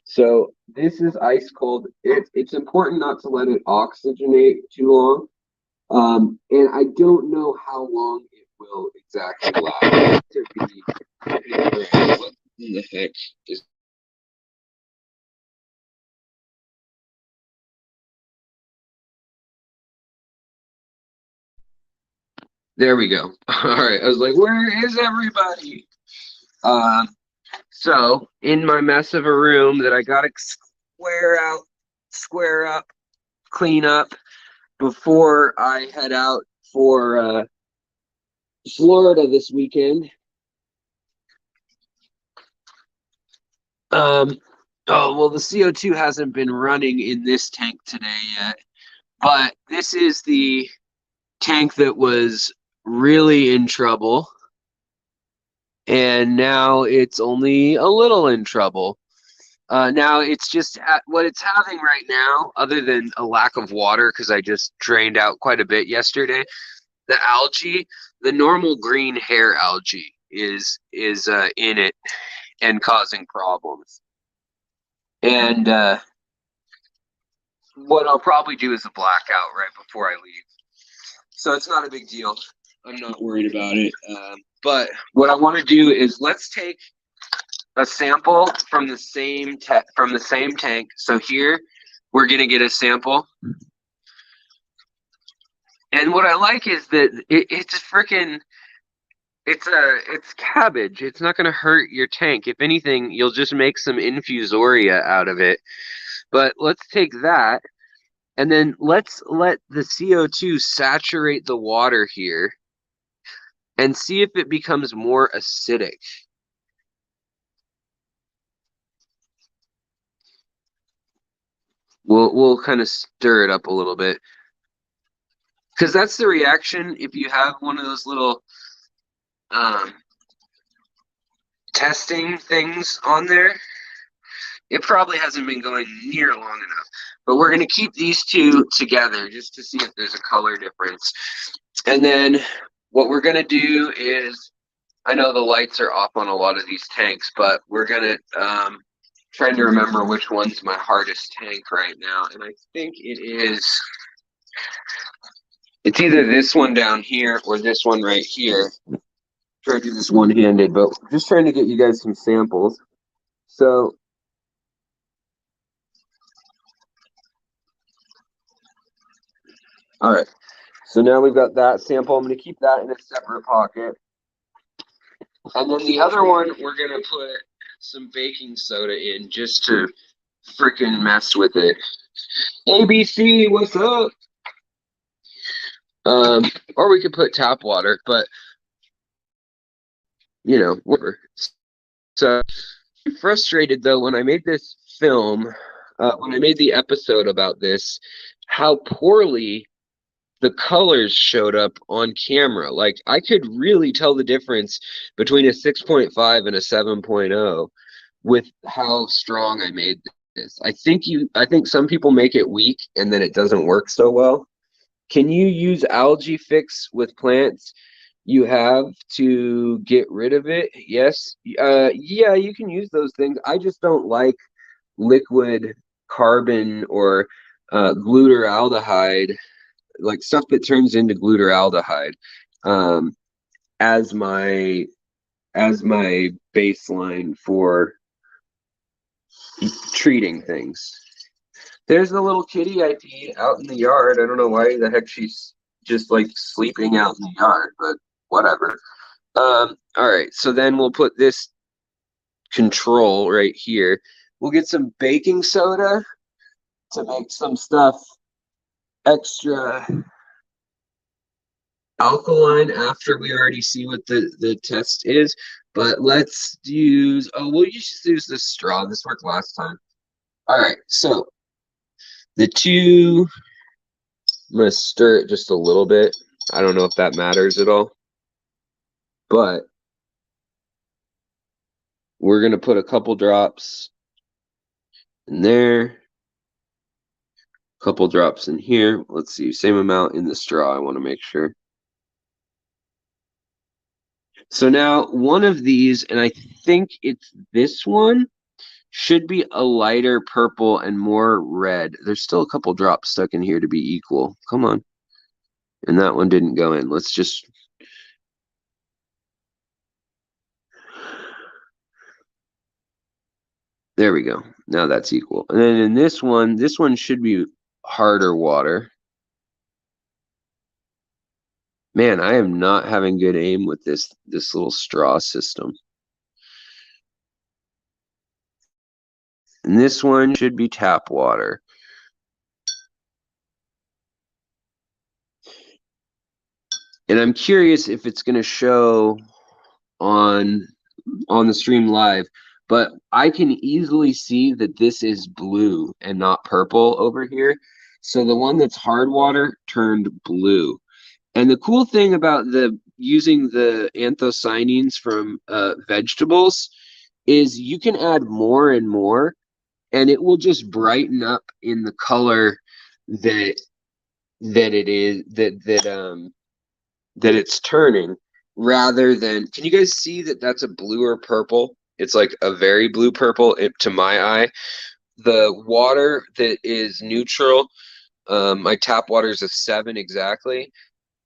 So this is ice cold. It's important not to let it oxygenate too long. And I don't know how long it will exactly last. What the heck is? There we go. All right. I was like, where is everybody? So in my mess of a room that I gotta square up, clean up before I head out for Florida this weekend. Oh well, the CO2 hasn't been running in this tank today yet, but this is the tank that was really in trouble, and now it's only a little in trouble. Now it's just what it's having right now, other than a lack of water, because I just drained out quite a bit yesterday. The algae, the normal green hair algae, is in it and causing problems. And what I'll probably do is a blackout right before I leave. So it's not a big deal. I'm not worried about it. But what I want to do is let's take a sample from the same tank. So here we're gonna get a sample, and what I like is that it's freaking It's cabbage. It's not going to hurt your tank. If anything, you'll just make some infusoria out of it. But let's take that and then let's let the CO2 saturate the water here and see if it becomes more acidic. We'll kind of stir it up a little bit. Because that's the reaction if you have one of those little testing things on there. It probably hasn't been going near long enough. But we're going to keep these two together just to see if there's a color difference. And then what we're going to do is, I know the lights are off on a lot of these tanks, but we're going to trying to remember which one's my hardest tank right now. And I think it's either this one down here or this one right here. Try to do this one-handed, but just trying to get you guys some samples. So all right, so now we've got that sample. I'm going to keep that in a separate pocket. And then the other one, we're going to put some baking soda in just to freaking mess with it. ABC, what's up? Or we could put tap water, but you know, whatever. So I'm frustrated though when I made this film, when I made the episode about this, how poorly the colors showed up on camera. Like I could really tell the difference between a 6.5 and a 7.0 with how strong I made this. I think some people make it weak and then it doesn't work so well. Can you use algae fix with plants you have to get rid of it? Yes. Yeah, you can use those things. I just don't like liquid carbon or glutaraldehyde, like stuff that turns into glutaraldehyde, as my baseline for treating things. There's the little kitty I feed out in the yard. I don't know why the heck she's just like sleeping out in the yard, but whatever. All right, so then we'll put this control right here. We'll get some baking soda to make some stuff extra alkaline after we already see what the test is. But let's use, we'll just use this straw. This worked last time. All right, so the two, I'm going to stir it just a little bit. I don't know if that matters at all, but we're going to put a couple drops in there, a couple drops in here. Let's see, same amount in the straw. I want to make sure. So now one of these, and I think it's this one, should be a lighter purple and more red. There's still a couple drops stuck in here to be equal. Come on. And that one didn't go in. Let's just... There we go. Now that's equal. And then in this one should be harder water. Man, I am not having good aim with this little straw system. And this one should be tap water. And I'm curious if it's going to show on the stream live, but I can easily see that this is blue and not purple over here. So the one that's hard water turned blue. And the cool thing about using the anthocyanins from vegetables is you can add more and more, and it will just brighten up in the color that it is that it's turning, rather than, can you guys see that that's a blue or purple? It's like a very blue purple to my eye. The water that is neutral, my tap water is a 7 exactly,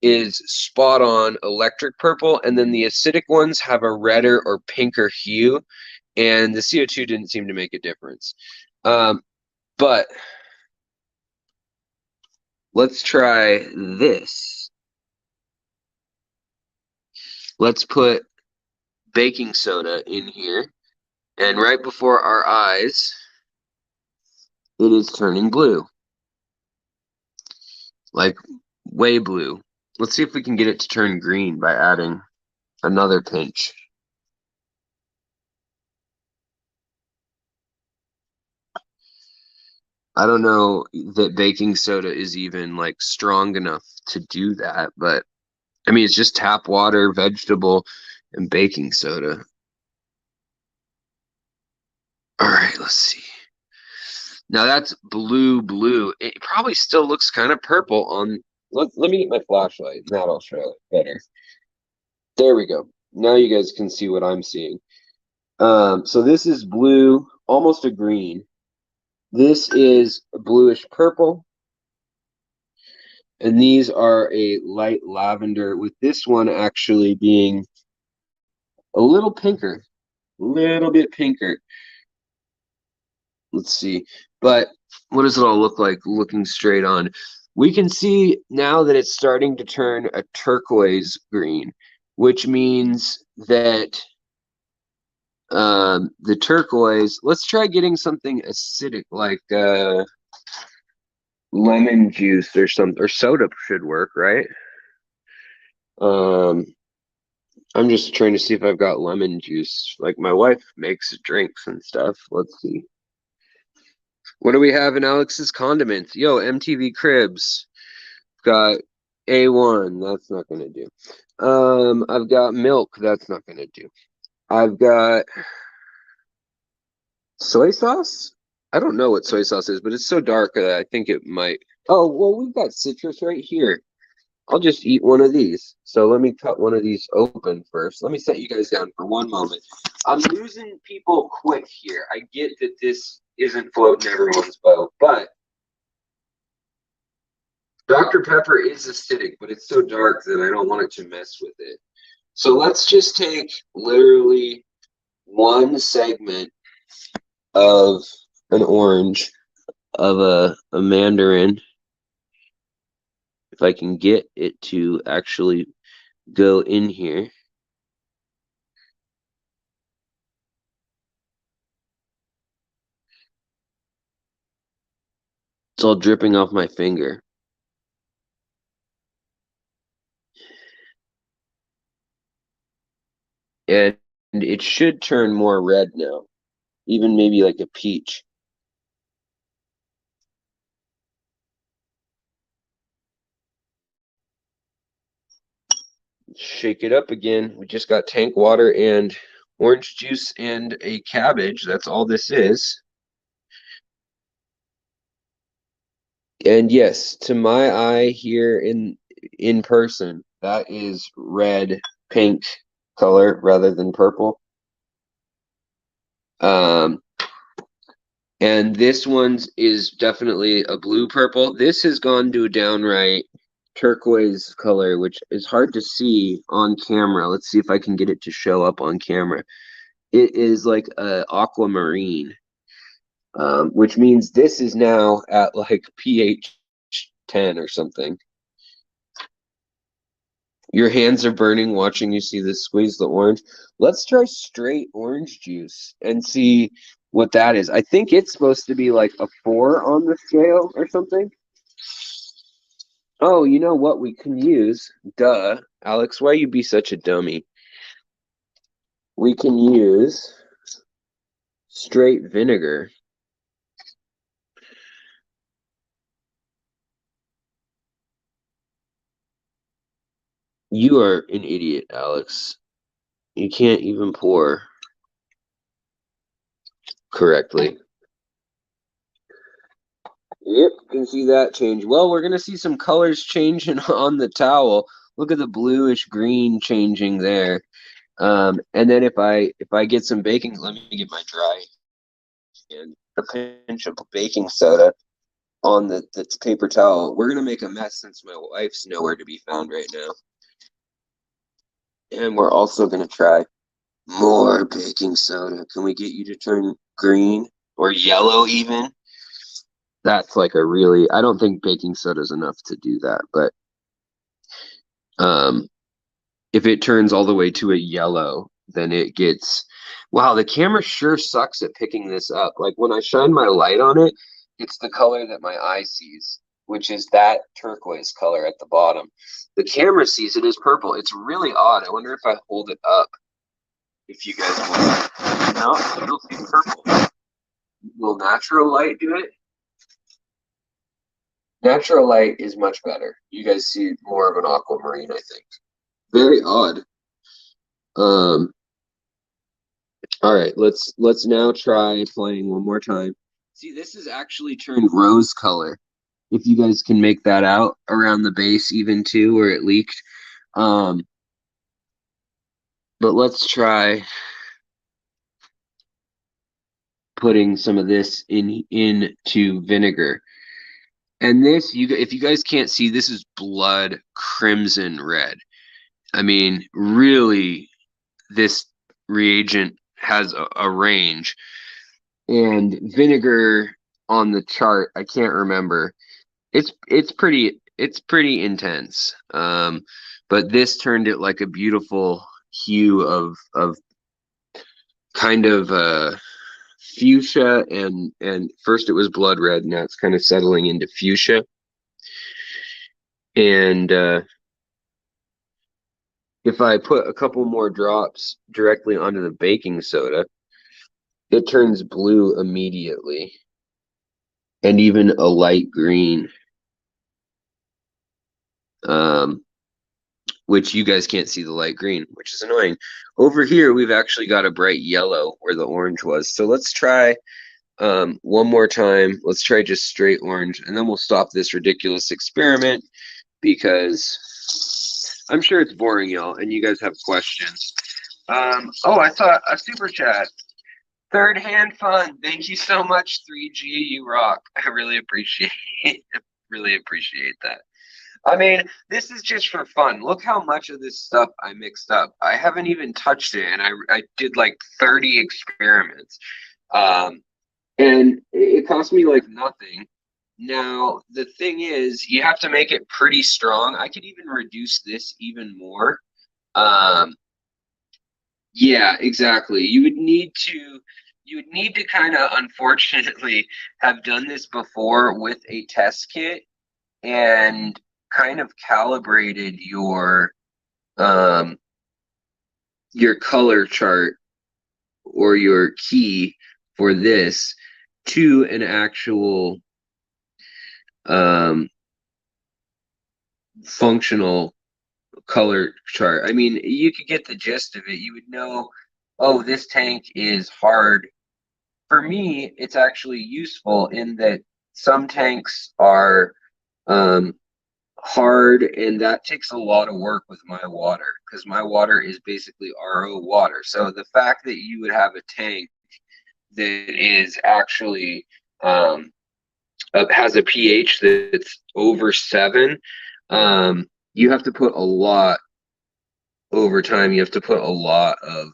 is spot on electric purple, and then the acidic ones have a redder or pinker hue, and the CO2 didn't seem to make a difference. But let's try this. Let's put baking soda in here. And right before our eyes, it is turning blue. Like way blue. Let's see if we can get it to turn green by adding another pinch. I don't know that baking soda is even like strong enough to do that, but I mean, it's just tap water, vegetable, and baking soda. All right, let's see. Now that's blue. It probably still looks kind of purple on. Let me get my flashlight, and that'll show it better. There we go. Now you guys can see what I'm seeing. So this is blue, almost a green. This is a bluish purple. And these are a light lavender, with this one actually being a little pinker, a little bit pinker. Let's see. But what does it all look like looking straight on? We can see now that it's starting to turn a turquoise green, which means that the turquoise, let's try getting something acidic like lemon juice or something, or soda should work, right? I'm just trying to see if I've got lemon juice. Like my wife makes drinks and stuff. Let's see. What do we have in Alex's condiments? Yo, MTV Cribs. Got A1. That's not gonna do. I've got milk. That's not gonna do. I've got soy sauce. I don't know what soy sauce is, but it's so dark that I think it might. Oh, well, we've got citrus right here. I'll just eat one of these. So let me cut one of these open first. Let me set you guys down for one moment. I'm losing people quick here. I get that this isn't floating everyone's boat, but Dr. Pepper is acidic, but it's so dark that I don't want it to mess with it. So let's just take literally one segment of an orange, of a mandarin, if I can get it to actually go in here. It's all dripping off my finger. And it should turn more red now, even maybe like a peach. Shake it up again. We just got tank water and orange juice and a cabbage. That's all this is. And yes, to my eye here in person, that is red, pink color rather than purple. And this one's is definitely a blue purple. This has gone to a downright turquoise color, which is hard to see on camera. Let's see if I can get it to show up on camera. It is like a aquamarine, which means this is now at like pH 10 or something. Your hands are burning watching you see this squeeze the orange. Let's try straight orange juice and see what that is. I think it's supposed to be like a 4 on the scale or something. Oh, you know what we can use? Duh. Alex, why you be such a dummy? We can use straight vinegar. You are an idiot, Alex. You can't even pour correctly. Yep, you can see that change. Well, we're gonna see some colors changing on the towel. Look at the bluish green changing there. And then if I get some baking, let me get my dry and a pinch of baking soda on the paper towel. We're gonna make a mess since my wife's nowhere to be found right now. And we're also gonna try more baking soda. Can we get you to turn green or yellow even? That's like a really, I don't think baking soda is enough to do that, but if it turns all the way to a yellow, then it gets, wow, the camera sure sucks at picking this up. Like when I shine my light on it, it's the color that my eye sees, which is that turquoise color at the bottom. The camera sees it as purple. It's really odd. I wonder if I hold it up, if you guys will. No, it'll see purple. Will natural light do it? Natural light is much better. You guys see more of an aquamarine, I think. Very odd. All right, let's now try playing one more time. See, this is actually turned rose color. If you guys can make that out around the base even too, where it leaked. But let's try putting some of this into vinegar. And this, if you guys can't see, this is blood crimson red. I mean, really, this reagent has a range. And vinegar on the chart, I can't remember. It's pretty intense. But this turned it like a beautiful hue of kind of fuchsia, and first it was blood red, now it's kind of settling into fuchsia. And if I put a couple more drops directly onto the baking soda, it turns blue immediately, and even a light green, which you guys can't see the light green, which is annoying. Over here, we've actually got a bright yellow where the orange was. So let's try one more time. Let's try just straight orange, and then we'll stop this ridiculous experiment because I'm sure it's boring, y'all, and you guys have questions. Oh, I saw a super chat. Third hand fun. Thank you so much, 3G. You rock. I really appreciate that. I mean, this is just for fun. Look how much of this stuff I mixed up. I haven't even touched it, and I did like 30 experiments. And it cost me like nothing. Now, the thing is, you have to make it pretty strong. I could even reduce this even more. Yeah, exactly. You would need to kind of, unfortunately, have done this before with a test kit and kind of calibrated your color chart or your key for this to an actual functional color chart. I mean, you could get the gist of it. You would know, oh, this tank is hard. For me, it's actually useful in that some tanks are hard, and that takes a lot of work with my water because my water is basically RO water. So the fact that you would have a tank that is actually has a pH that's over 7, you have to put a lot over time. You have to put a lot of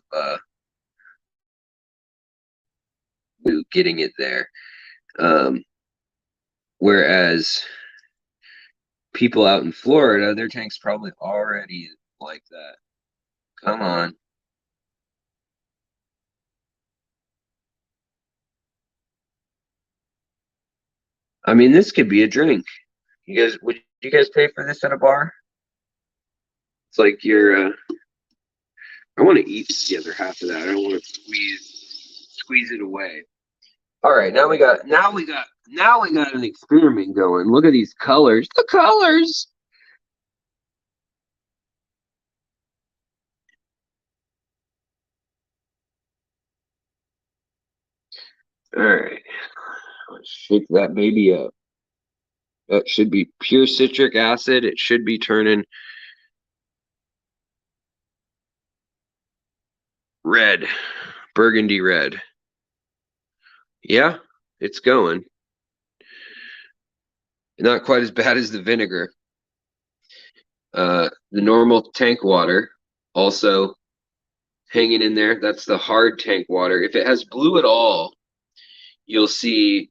getting it there. Whereas people out in Florida, their tank's probably already like that. Come on. I mean, this could be a drink. Would you guys pay for this at a bar? It's like you're I want to eat the other half of that. I don't want to squeeze it away. All right, now we got an experiment going. Look at these colors. The colors. All right. Let's shake that baby up. That should be pure citric acid. It should be turning red, burgundy red. Yeah, it's going. Not quite as bad as the vinegar. The normal tank water also hanging in there. That's the hard tank water. If it has blue at all, you'll see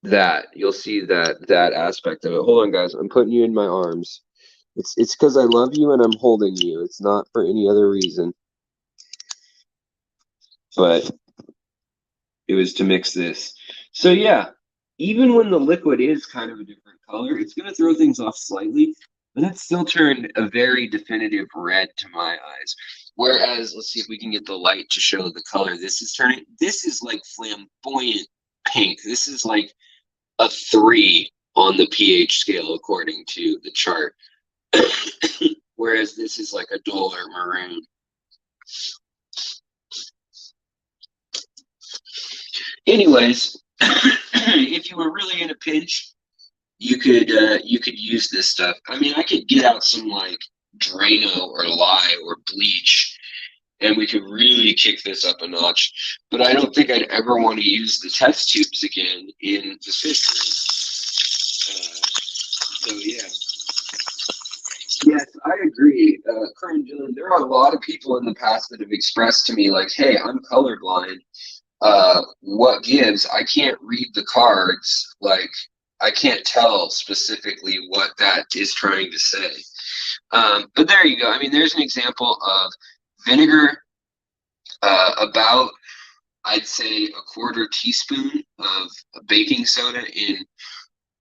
that. You'll see that aspect of it. Hold on, guys. I'm putting you in my arms. It's because I love you and I'm holding you. It's not for any other reason. But it was to mix this. So yeah, even when the liquid is kind of a different color, it's going to throw things off slightly, but it's still turned a very definitive red to my eyes. Whereas, let's see if we can get the light to show the color this is turning. This is like flamboyant pink. This is like a 3 on the pH scale according to the chart. Whereas this is like a duller maroon. Anyways, if you were really in a pinch, you could use this stuff. I mean, I could get out some like Drano or lye or bleach, and we could really kick this up a notch. But I don't think I'd ever want to use the test tubes again in the fishery. So yeah. Yes, I agree. Current Dylan, there are a lot of people in the past that have expressed to me like, hey, I'm colorblind. What gives? I can't read the cards. Like, I can't tell specifically what that is trying to say. But there you go. I mean, there's an example of vinegar, about, I'd say, a quarter teaspoon of baking soda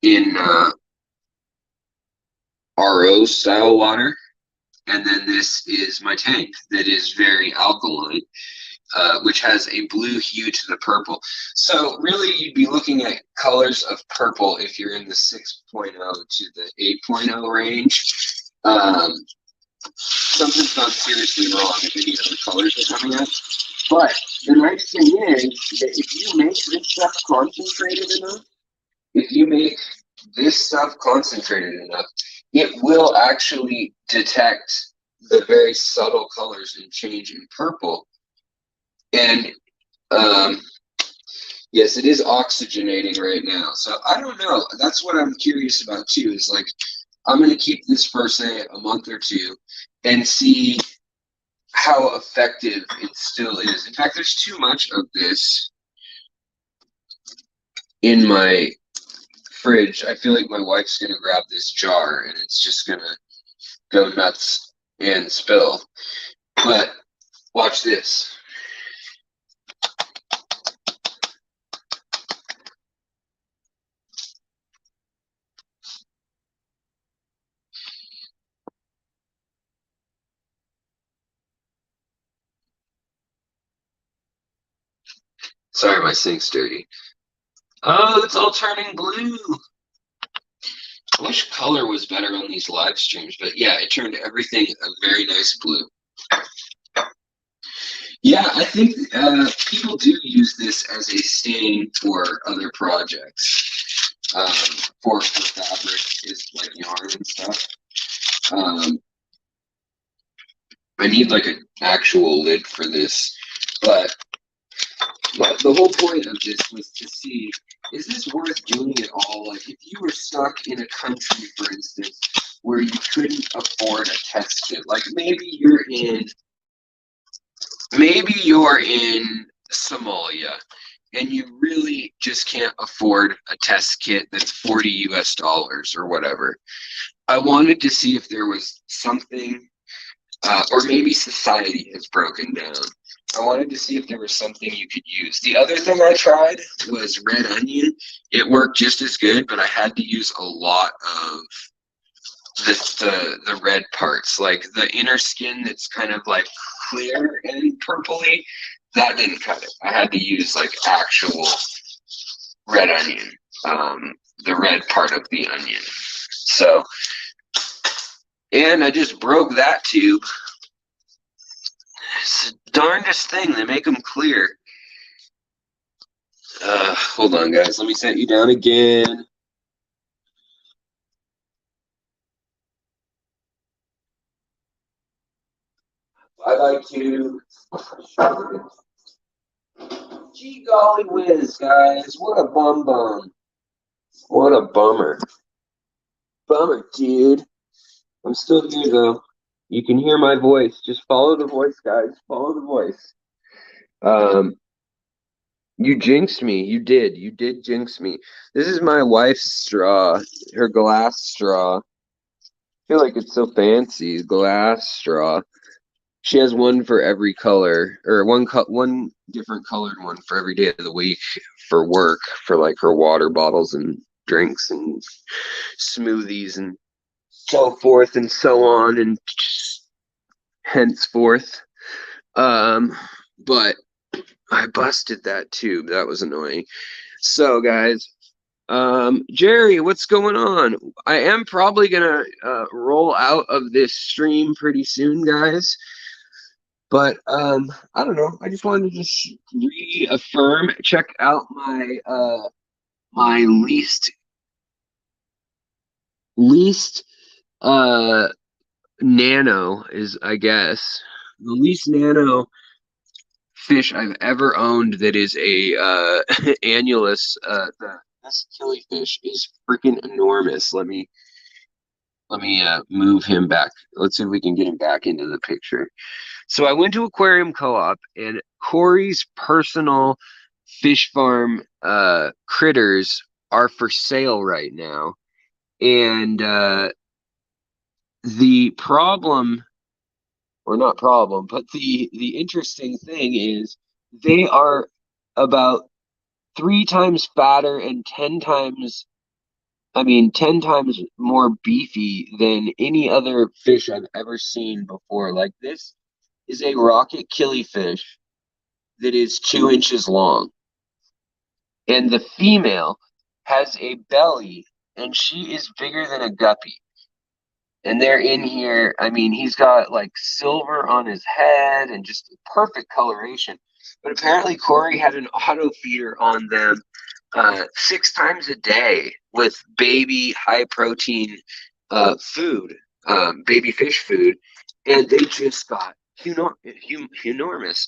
in RO style water. And then this is my tank that is very alkaline, which has a blue hue to the purple. So really you'd be looking at colors of purple if you're in the 6.0 to the 8.0 range. Something's gone seriously wrong if any of the colors are coming up. But the nice thing is that if you make this stuff concentrated enough, it will actually detect the very subtle colors and change in purple. And yes, it is oxygenating right now. So I don't know. That's what I'm curious about too, is like, I'm going to keep this for, say, a month or two and see how effective it still is. In fact, there's too much of this in my fridge. I feel like my wife's going to grab this jar and it's just going to go nuts and spill. But watch this. Sorry, my sink's dirty. Oh, it's all turning blue. I wish color was better on these live streams, but yeah, it turned everything a very nice blue. Yeah, I think people do use this as a stain for other projects. For fabric is like yarn and stuff. I need like an actual lid for this, but the whole point of this was to see, is this worth doing at all? Like, if you were stuck in a country, for instance, where you couldn't afford a test kit, like maybe you're in Somalia and you really just can't afford a test kit that's $40 US or whatever. I wanted to see if there was something, or maybe society has broken down. I wanted to see if there was something you could use. The other thing I tried was red onion. It worked just as good, but I had to use a lot of the red parts, like the inner skin that's kind of like clear and purpley. That didn't cut it. I had to use like actual red onion, the red part of the onion. So, and I just broke that tube. It's the darndest thing. They make them clear. Hold on, guys. Let me set you down again. Bye-bye, tube. Gee golly whiz, guys. What a bum. What a bummer. Bummer, dude. I'm still here, though. You can hear my voice. Just follow the voice, guys. Follow the voice. You jinxed me. You did. You did jinx me. This is my wife's straw, her glass straw. feel like it's so fancy. Glass straw. She has one for every color, or one different colored one for every day of the week for work, for like her water bottles and drinks and smoothies and so forth and so on and henceforth. But I busted that tube. That was annoying. So, guys, Jerry, what's going on? I am probably gonna roll out of this stream pretty soon, guys. But I don't know. I just wanted to just reaffirm. Check out my my least nano is, I guess, the least nano fish I've ever owned that is a annulus. This killifish is freaking enormous. Let me move him back. Let's see if we can get him back into the picture. So I went to Aquarium Co-op, and Corey's personal fish farm critters are for sale right now. And the problem, or not problem, but the interesting thing is they are about 3 times fatter and 10 times more beefy than any other fish I've ever seen before. Like, this is a rocket killifish that is 2 inches long. And the female has a belly, and she is bigger than a guppy. And they're in here. I mean, he's got like silver on his head and just perfect coloration. But apparently Corey had an auto feeder on them 6 times a day with baby high protein food, baby fish food. And they just got humongous.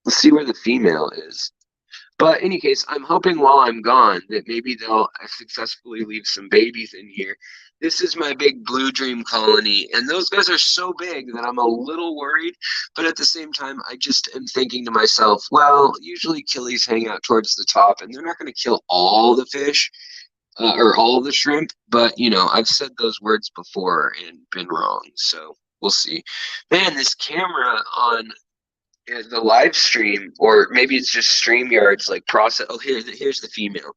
Let's see where the female is. But in any case, I'm hoping while I'm gone that maybe they'll successfully leave some babies in here. This is my big blue dream colony, and those guys are so big that I'm a little worried. But at the same time, I just am thinking to myself, well, usually killies hang out towards the top, and they're not going to kill all the fish or all the shrimp. But, you know, I've said those words before and been wrong. So we'll see. Man, this camera on the live stream, or maybe it's just StreamYard's like process. Oh, here's the female.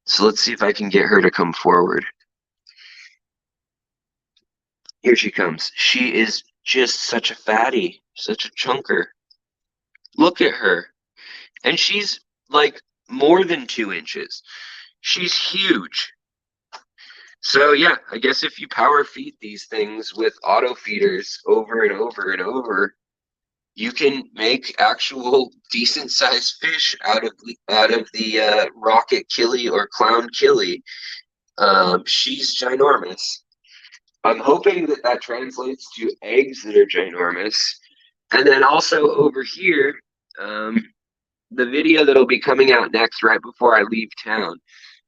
So let's see if I can get her to come forward. Here she comes. She is just such a fatty, such a chunker. Look at her. And she's like more than 2 inches. She's huge. So yeah, I guess if you power feed these things with auto feeders over and over and over, you can make actual decent sized fish out of the rocket killie or clown killie. She's ginormous. I'm hoping that translates to eggs that are ginormous. And then also over here, the video that'll be coming out next, right before I leave town,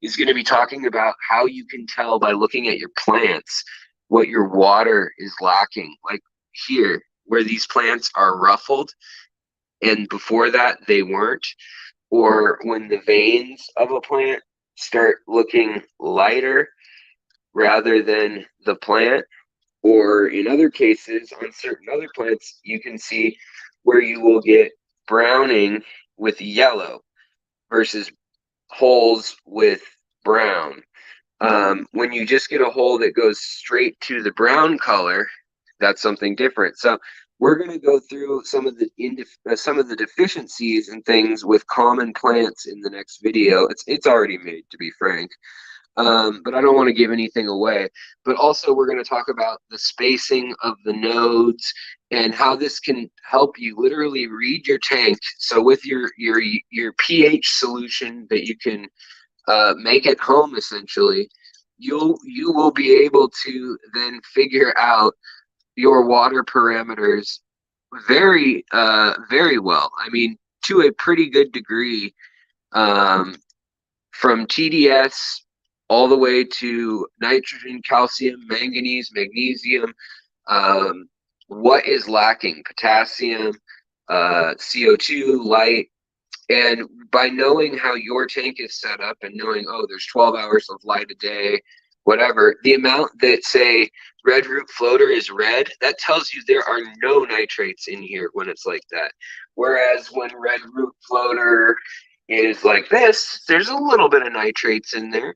is going to be talking about how you can tell by looking at your plants what your water is lacking. Like here, where these plants are ruffled, and before that they weren't, or when the veins of a plant start looking lighter rather than the plant, or in other cases on certain other plants you can see where you will get browning with yellow versus holes with brown. When you just get a hole that goes straight to the brown color, that's something different. So we're going to go through some of the deficiencies and things with common plants in the next video. It's already made, to be frank, but I don't want to give anything away. But also, we're going to talk about the spacing of the nodes and how this can help you literally read your tank. So with your pH solution that you can make at home, essentially, you will be able to then figure out your water parameters very well. I mean, to a pretty good degree, from TDS all the way to nitrogen, calcium, manganese, magnesium, what is lacking, potassium, CO2, light. And by knowing how your tank is set up and knowing, oh, there's 12 hours of light a day, whatever, the amount that say red root floater is red, that tells you there are no nitrates in here when it's like that. Whereas when red root floater is like this, there's a little bit of nitrates in there.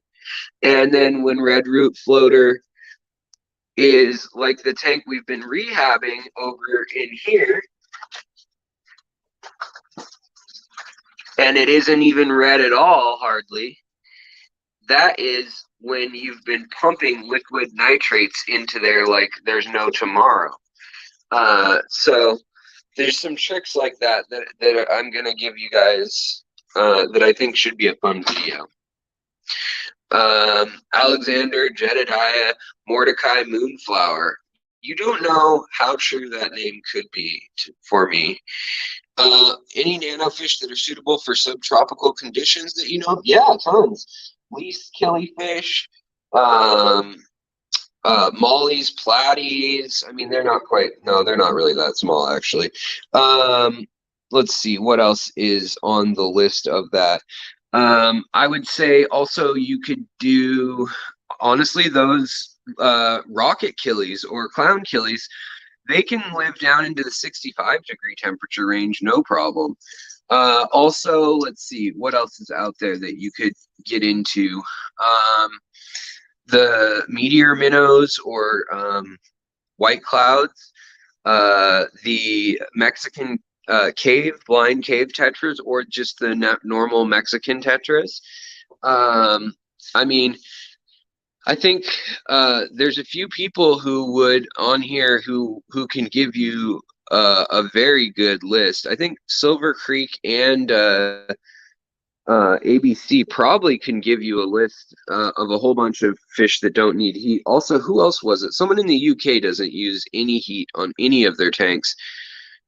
And then when red root floater is like the tank we've been rehabbing over in here, and it isn't even red at all, hardly, that is when you've been pumping liquid nitrates into there like there's no tomorrow. So there's some tricks like that I'm going to give you guys that I think should be a fun video. Alexander, Jedediah, Mordecai, Moonflower. You don't know how true that name could be for me. Any nanofish that are suitable for subtropical conditions that you know? Yeah, tons. Least killifish, mollies, platies. I mean, they're not quite, no, they're not really that small, actually. Let's see, what else is on the list of that? I would say also you could do, honestly, those rocket killies or clown killies. They can live down into the 65-degree temperature range, no problem. Also, let's see, what else is out there that you could get into? The meteor minnows or white clouds, the Mexican blind cave tetras, or just the normal Mexican tetras. I mean, I think there's a few people who would on here who can give you a very good list. I think Silver Creek and ABC probably can give you a list of a whole bunch of fish that don't need heat. Also, who else was it? Someone in the UK doesn't use any heat on any of their tanks,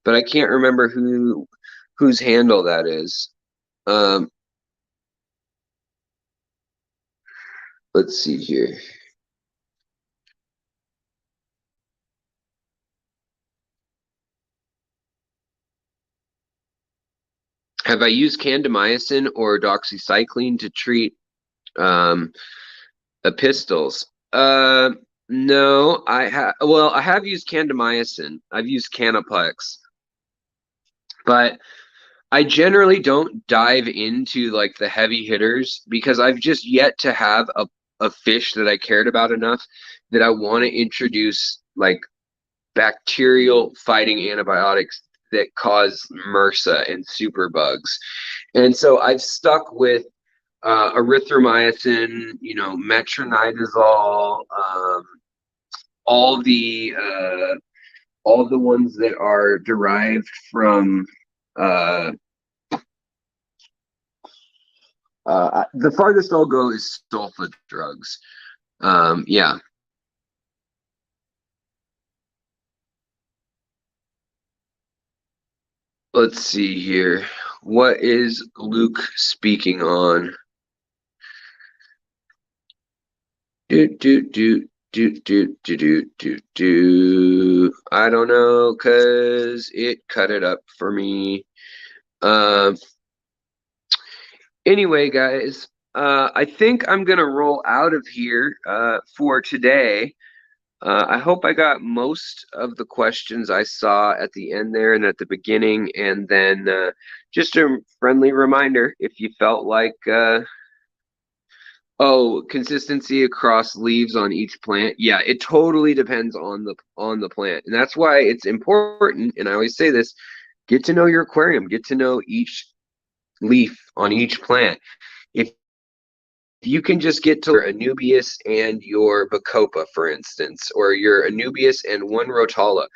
but I can't remember whose handle that is. Let's see here. Have I used candamycin or doxycycline to treat epistles? No, I have. Well, I have used candamycin. I've used Canaplex, but I generally don't dive into like the heavy hitters because I've just yet to have a fish that I cared about enough that I want to introduce like bacterial fighting antibiotics that cause MRSA and superbugs. And so I've stuck with erythromycin, you know, metronidazole, all the ones that are derived from the farthest I'll go is sulfa drugs. Yeah. Let's see here. What is Luke speaking on? I don't know, cause it cut it up for me. Anyway, guys, I think I'm gonna roll out of here for today. I hope I got most of the questions I saw at the end there and at the beginning, and then just a friendly reminder, if you felt like consistency across leaves on each plant. Yeah, it totally depends on the plant. And that's why it's important, and I always say this, get to know your aquarium, get to know each leaf on each plant. If you can just get to your Anubias and your Bacopa, for instance, or your Anubias and one Rotala,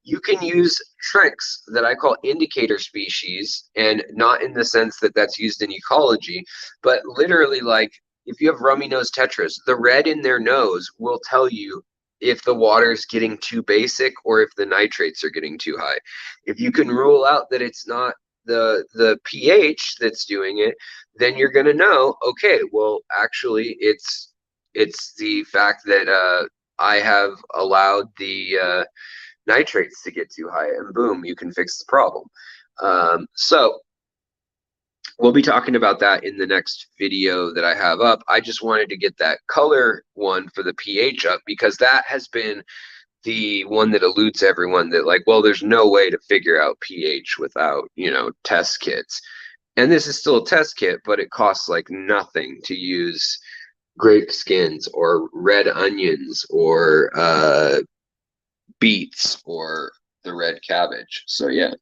you can use tricks that I call indicator species, and not in the sense that that's used in ecology, but literally like if you have rummy nose tetras, the red in their nose will tell you if the water is getting too basic or if the nitrates are getting too high. If you can rule out that it's not the pH that's doing it, then you're going to know, okay, well, actually it's the fact that I have allowed the nitrates to get too high, and boom, you can fix the problem. So we'll be talking about that in the next video that I have up. I just wanted to get that color one for the pH up because that has been the one that eludes everyone, that like, well, there's no way to figure out pH without, you know, test kits. And this is still a test kit, but it costs like nothing to use grape skins or red onions or beets or the red cabbage. So yeah.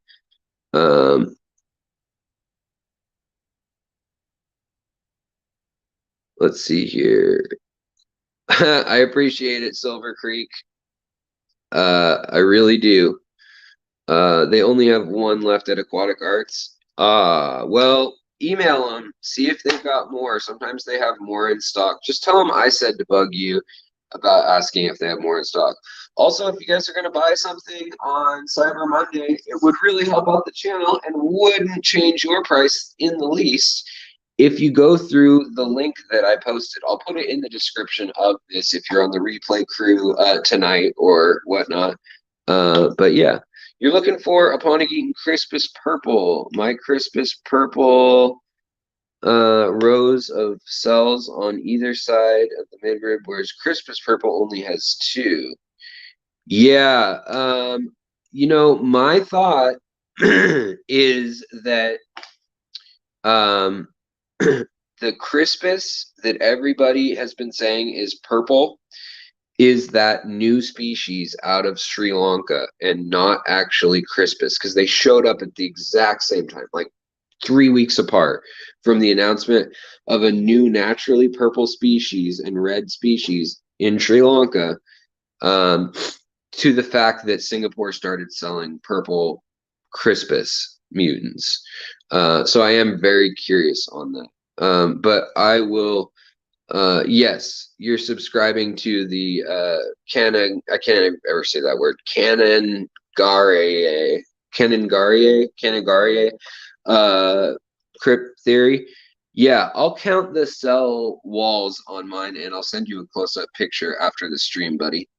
Let's see here. I appreciate it, Silver Creek. I really do. They only have one left at Aquatic Arts. Well, email them. See if they've got more. Sometimes they have more in stock. Just tell them I said to bug you about asking if they have more in stock. Also, if you guys are going to buy something on Cyber Monday, it would really help out the channel and wouldn't change your price in the least if you go through the link that I posted. I'll put it in the description of this if you're on the replay crew tonight or whatnot. But yeah, you're looking for a Aquatic Crispus Purple. My Crispus Purple rows of cells on either side of the midrib, whereas Crispus Purple only has 2. Yeah, you know, my thought is that the Crispus that everybody has been saying is purple is that new species out of Sri Lanka and not actually Crispus, because they showed up at the exact same time, like 3 weeks apart from the announcement of a new naturally purple species and red species in Sri Lanka, to the fact that Singapore started selling purple Crispus mutants. So I am very curious on that. But I will, yes, you're subscribing to the I can't ever say that word, Canongaria crypt theory. Yeah, I'll count the cell walls on mine and I'll send you a close-up picture after the stream, buddy.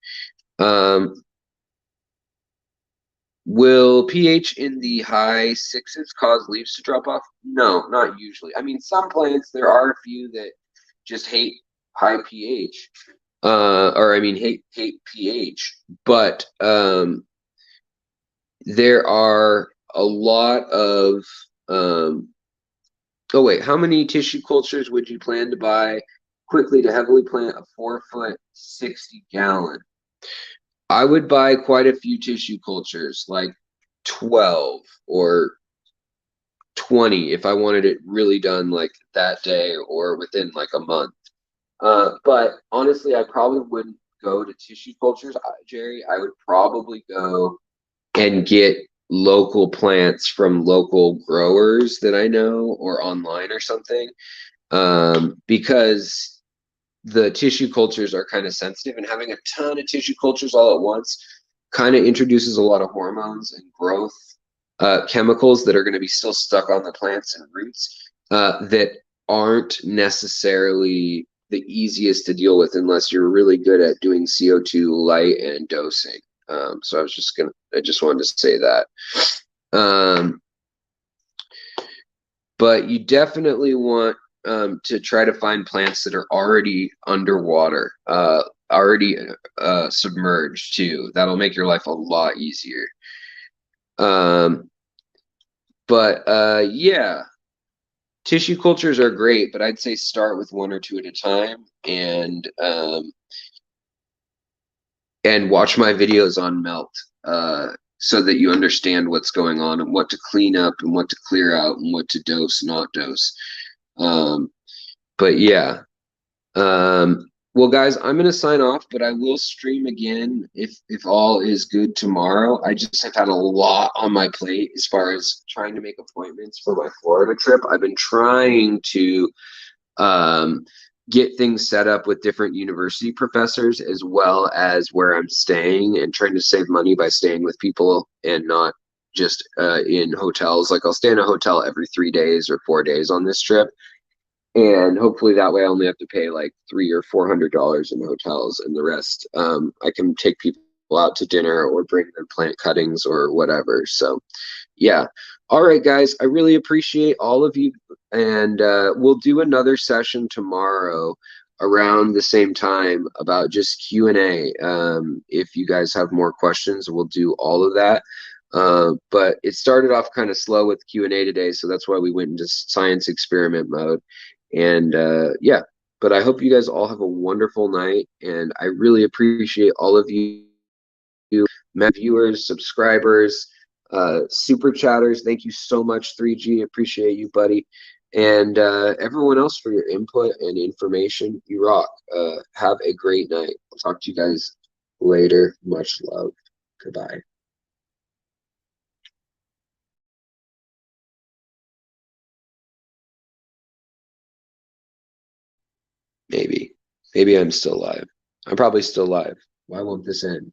Will pH in the high 6s cause leaves to drop off? No, not usually. I mean, some plants, there are a few that just hate high pH, or I mean, hate pH, but there are a lot of, oh wait, how many tissue cultures would you plan to buy quickly to heavily plant a 4-foot, 60-gallon? I would buy quite a few tissue cultures, like 12 or 20 if I wanted it really done like that day or within like a month. But honestly, I probably wouldn't go to tissue cultures, Jerry. I would probably go and get local plants from local growers that I know or online or something, because the tissue cultures are kind of sensitive, and having a ton of tissue cultures all at once kind of introduces a lot of hormones and growth chemicals that are going to be still stuck on the plants and roots, that aren't necessarily the easiest to deal with unless you're really good at doing CO2 light and dosing. So I just wanted to say that. But you definitely want to try to find plants that are already underwater, already submerged too. That'll make your life a lot easier. Yeah, tissue cultures are great, but I'd say start with 1 or 2 at a time, and watch my videos on melt, so that you understand what's going on and what to clean up and what to clear out and what to dose, not dose. But yeah, well, guys, I'm going to sign off, but I will stream again if all is good tomorrow. I just have had a lot on my plate as far as trying to make appointments for my Florida trip. I've been trying to get things set up with different university professors as well as where I'm staying, and trying to save money by staying with people and not just in hotels. Like I'll stay in a hotel every 3 days or 4 days on this trip. And hopefully that way I only have to pay like $300 or $400 in hotels, and the rest I can take people out to dinner or bring them plant cuttings or whatever. So yeah. All right, guys, I really appreciate all of you, and we'll do another session tomorrow around the same time about just Q&A. If you guys have more questions, we'll do all of that. But it started off kind of slow with Q&A today, so that's why we went into science experiment mode. And yeah, but I hope you guys all have a wonderful night, and I really appreciate all of you, viewers, subscribers, super chatters. Thank you so much, 3G. Appreciate you, buddy. And everyone else for your input and information. You rock. Have a great night. I'll talk to you guys later. Much love. Goodbye. Maybe. Maybe I'm still live. I'm probably still live. Why won't this end?